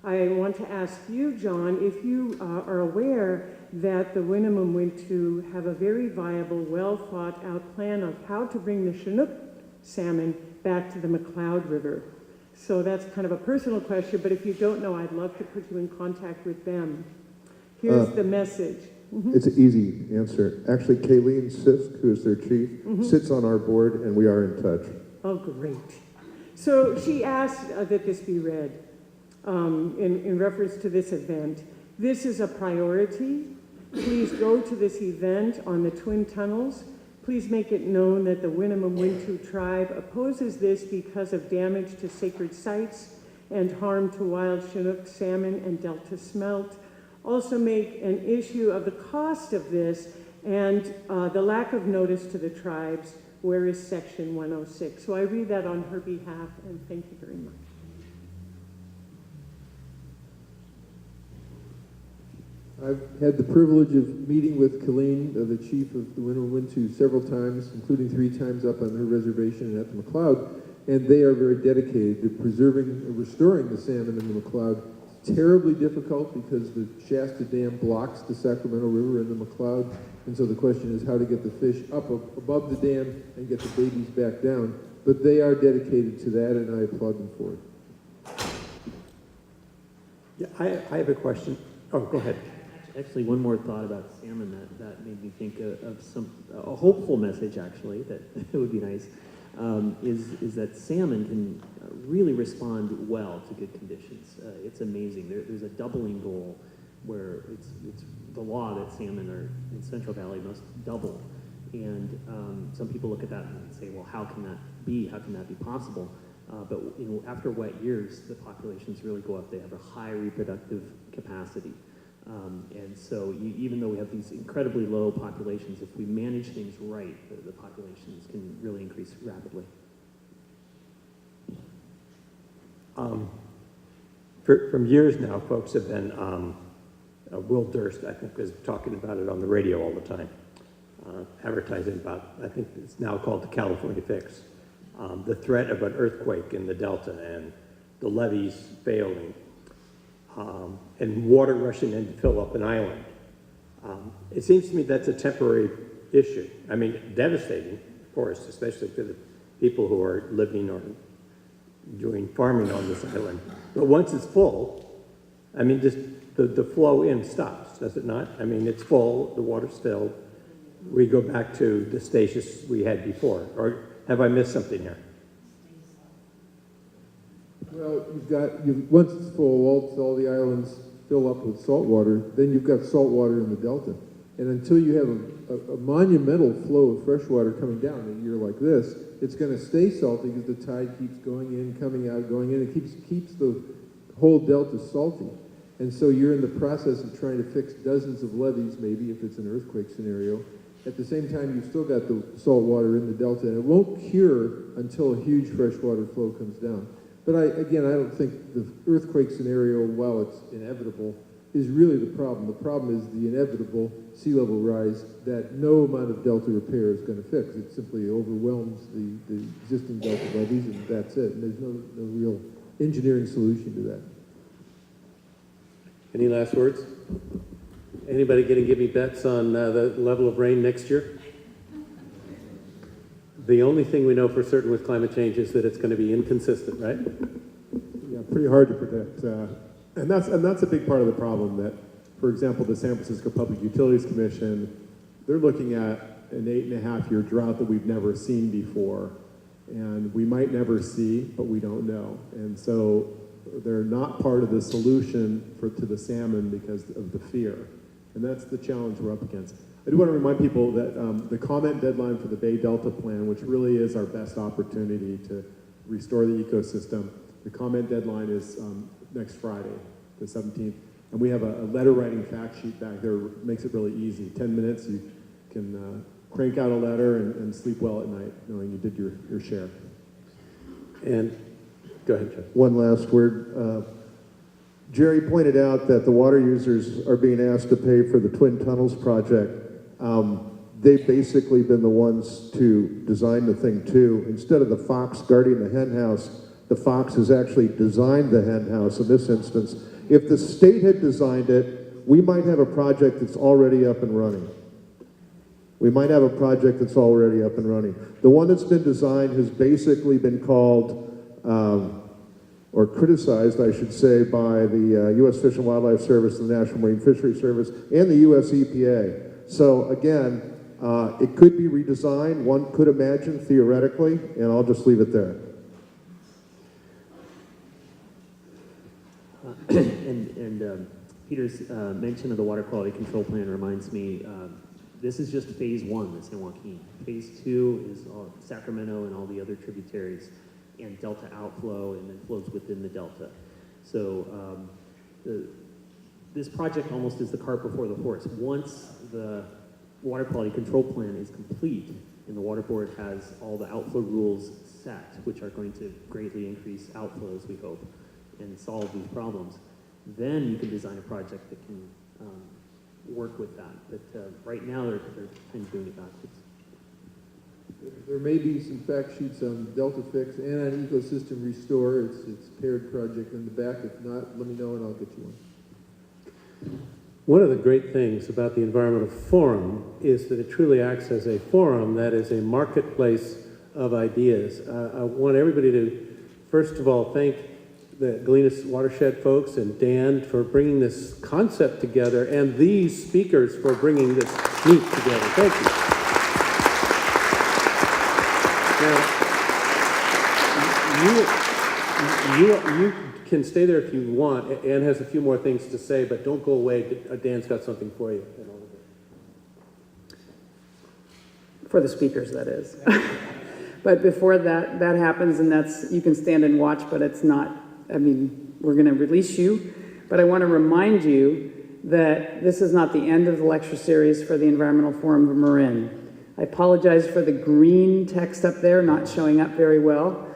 I want to ask you, John, if you are aware that the Winnemem-Wintu have a very viable, well-thought-out plan of how to bring the Chinook salmon back to the McCloud River. So that's kind of a personal question, but if you don't know, I'd love to put you in contact with them. Here's the message. It's an easy answer. Actually, Kayleen Sisk, who is their chief, sits on our board, and we are in touch. Oh, great. So she asked that this be read in reference to this event. This is a priority. Please go to this event on the Twin Tunnels. Please make it known that the Winnemem-Wintu tribe opposes this because of damage to sacred sites and harm to wild Chinook salmon and Delta smelt. Also make an issue of the cost of this and the lack of notice to the tribes. Where is section 106? So I read that on her behalf, and thank you very much. I've had the privilege of meeting with Colleen, the chief of the Winnemem-Wintu, several times, including 3 times up on her reservation at the McCloud, and they are very dedicated to preserving and restoring the salmon in the McCloud. It's terribly difficult because the Shasta Dam blocks the Sacramento River in the McCloud, and so the question is how to get the fish up above the dam and get the babies back down. But they are dedicated to that, and I applaud them for it. Yeah, I have a question. Oh, go ahead. Actually, one more thought about salmon that made me think of a hopeful message, actually, that it would be nice, is that salmon can really respond well to good conditions. It's amazing. There's a doubling goal where it's the law that salmon are in Central Valley must double. And some people look at that and say, well, how can that be? How can that be possible? But after wet years, the populations really go up. They have a high reproductive capacity. And so even though we have these incredibly low populations, if we manage things right, the populations can really increase rapidly. From years now, folks have been, Will Durst, I think, was talking about it on the radio all the time, advertising about, I think it's now called the California Fix, the threat of an earthquake in the Delta and the levees failing. And water rushing in to fill up an island. It seems to me that's a temporary issue. I mean, devastating, of course, especially to the people who are living or doing farming on this island. But once it's full, I mean, just the flow in stops, does it not? I mean, it's full, the water's filled. We go back to the stasis we had before. Or have I missed something here? Well, once it's full, all the islands fill up with salt water, then you've got salt water in the Delta. And until you have a monumental flow of fresh water coming down in a year like this, it's going to stay salty because the tide keeps going in, coming out, going in. It keeps the whole Delta salty. And so you're in the process of trying to fix dozens of levees, maybe if it's an earthquake scenario. At the same time, you've still got the salt water in the Delta, and it won't cure until a huge freshwater flow comes down. But I don't think the earthquake scenario, while it's inevitable, is really the problem. The problem is the inevitable sea level rise that no amount of Delta repair is going to fix. It simply overwhelms the existing Delta levees, and that's it. And there's no real engineering solution to that. Any last words? Anybody going to give me bets on the level of rain next year? The only thing we know for certain with climate change is that it's going to be inconsistent, right? Yeah, pretty hard to predict. And that's a big part of the problem that, for example, the San Francisco Public Utilities Commission, they're looking at an 8.5-year drought that we've never seen before. And we might never see, but we don't know. And so they're not part of the solution to the salmon because of the fear. And that's the challenge we're up against. I do want to remind people that the comment deadline for the Bay Delta Plan, which really is our best opportunity to restore the ecosystem, the comment deadline is next Friday, the 17th. And we have a letter writing fact sheet back there. Makes it really easy. 10 minutes, you can crank out a letter and sleep well at night, knowing you did your share. And Go ahead, Jeff. One last word. Jerry pointed out that the water users are being asked to pay for the Twin Tunnels project. They've basically been the ones to design the thing too. Instead of the fox guarding the hen house, the fox has actually designed the hen house in this instance. If the state had designed it, we might have a project that's already up and running. We might have a project that's already up and running. The one that's been designed has basically been called, or criticized, I should say, by the U.S. Fish and Wildlife Service, the National Marine Fisheries Service, and the U.S. EPA. So again, it could be redesigned, one could imagine theoretically, and I'll just leave it there. Peter's mention of the water quality control plan reminds me, this is just phase one, the San Joaquin. Phase two is Sacramento and all the other tributaries, and delta outflow, and then flows within the delta. So this project almost is the cart before the horse. Once the water quality control plan is complete and the water board has all the outflow rules set, which are going to greatly increase outflows, we hope, and solve these problems, then you can design a project that can work with that. But right now they're kind of doing it backwards. There may be some fact sheets on Delta Fix and on Ecosystem Restore. It's a paired project in the back. If not, let me know and I'll get you one. One of the great things about the Environmental Forum is that it truly acts as a forum that is a marketplace of ideas. I want everybody to, first of all, thank the Galenas Watershed folks and Dan for bringing this concept together, and these speakers for bringing this meet together. Thank you. Now, you can stay there if you want. Ann has a few more things to say, but don't go away. Dan's got something for you. For the speakers, that is. But before that happens, and that's, you can stand and watch, but it's not, I mean, we're going to release you. But I want to remind you that this is not the end of the lecture series for the Environmental Forum of Marin. I apologize for the green text up there not showing up very well.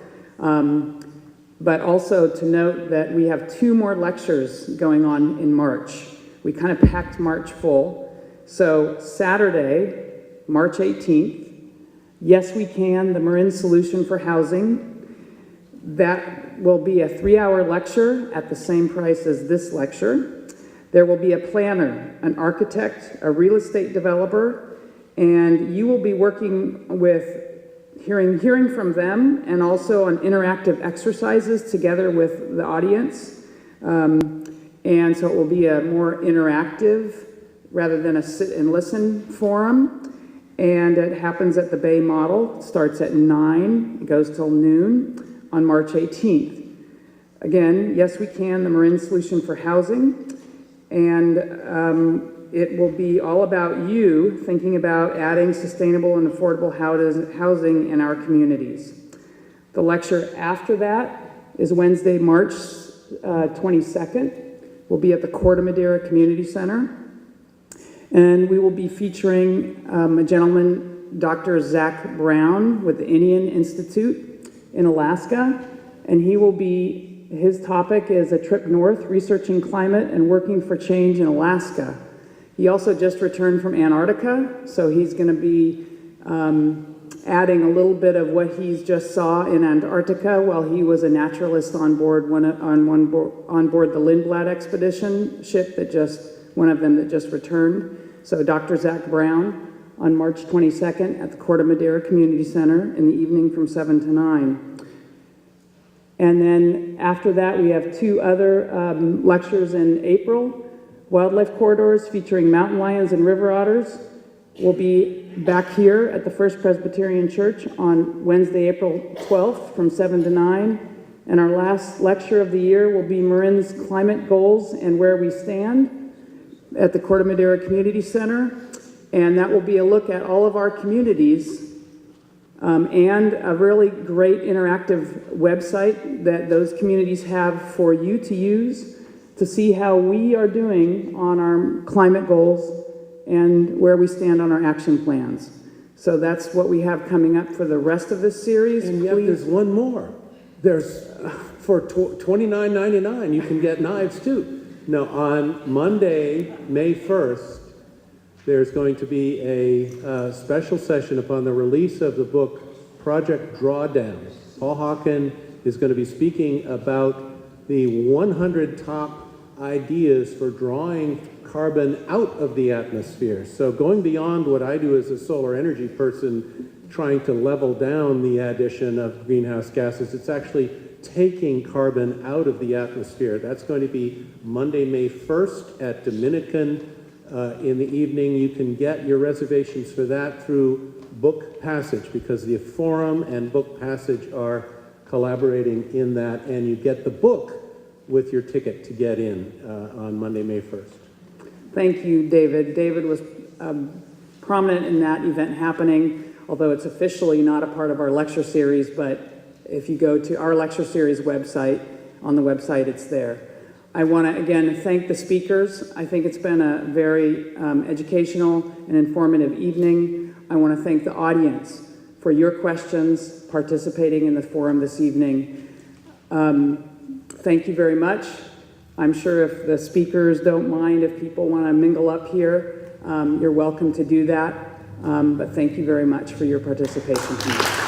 But also to note that we have 2 more lectures going on in March. We kind of packed March full. So Saturday, March 18th, Yes We Can, the Marin Solution for Housing. That will be a 3-hour lecture at the same price as this lecture. There will be a planner, an architect, a real estate developer, and you will be working with hearing from them, and also on interactive exercises together with the audience. And so it will be a more interactive rather than a sit and listen forum. And it happens at the Bay Model. It starts at 9, it goes till noon on March 18th. Again, Yes We Can, the Marin Solution for Housing. And it will be all about you thinking about adding sustainable and affordable housing in our communities. The lecture after that is Wednesday, March 22nd. We'll be at the Corte Madera Community Center. And we will be featuring a gentleman, Dr. Zach Brown with the Indian Institute in Alaska. And his topic is a trip north, researching climate and working for change in Alaska. He also just returned from Antarctica, so he's going to be adding a little bit of what he's just saw in Antarctica while he was a naturalist on board the Lindblad expedition ship one of them that just returned. So Dr. Zach Brown on March 22nd at the Corte Madera Community Center in the evening from 7 to 9. And then after that, we have 2 other lectures in April. Wildlife corridors featuring mountain lions and river otters will be back here at the First Presbyterian Church on Wednesday, April 12th from 7 to 9. And our last lecture of the year will be Marin's climate goals and where we stand at the Corte Madera Community Center. And that will be a look at all of our communities and a really great interactive website that those communities have for you to use to see how we are doing on our climate goals and where we stand on our action plans. So that's what we have coming up for the rest of this series. And yet there's one more. There's, for $29.99, you can get knives too. No, on Monday, May 1st, there's going to be a special session upon the release of the book Project Drawdown. Paul Hawken is going to be speaking about the 100 top ideas for drawing carbon out of the atmosphere. So going beyond what I do as a solar energy person, trying to level down the addition of greenhouse gases, it's actually taking carbon out of the atmosphere. That's going to be Monday, May 1st at Dominican in the evening. You can get your reservations for that through Book Passage, because the Forum and Book Passage are collaborating in that, and you get the book with your ticket to get in on Monday, May 1st. Thank you, David. David was prominent in that event happening, although it's officially not a part of our lecture series, but if you go to our lecture series website, on the website it's there. I want to again thank the speakers. I think it's been a very educational and informative evening. I want to thank the audience for your questions, participating in the forum this evening. Thank you very much. I'm sure if the speakers don't mind, if people want to mingle up here, you're welcome to do that. But thank you very much for your participation tonight.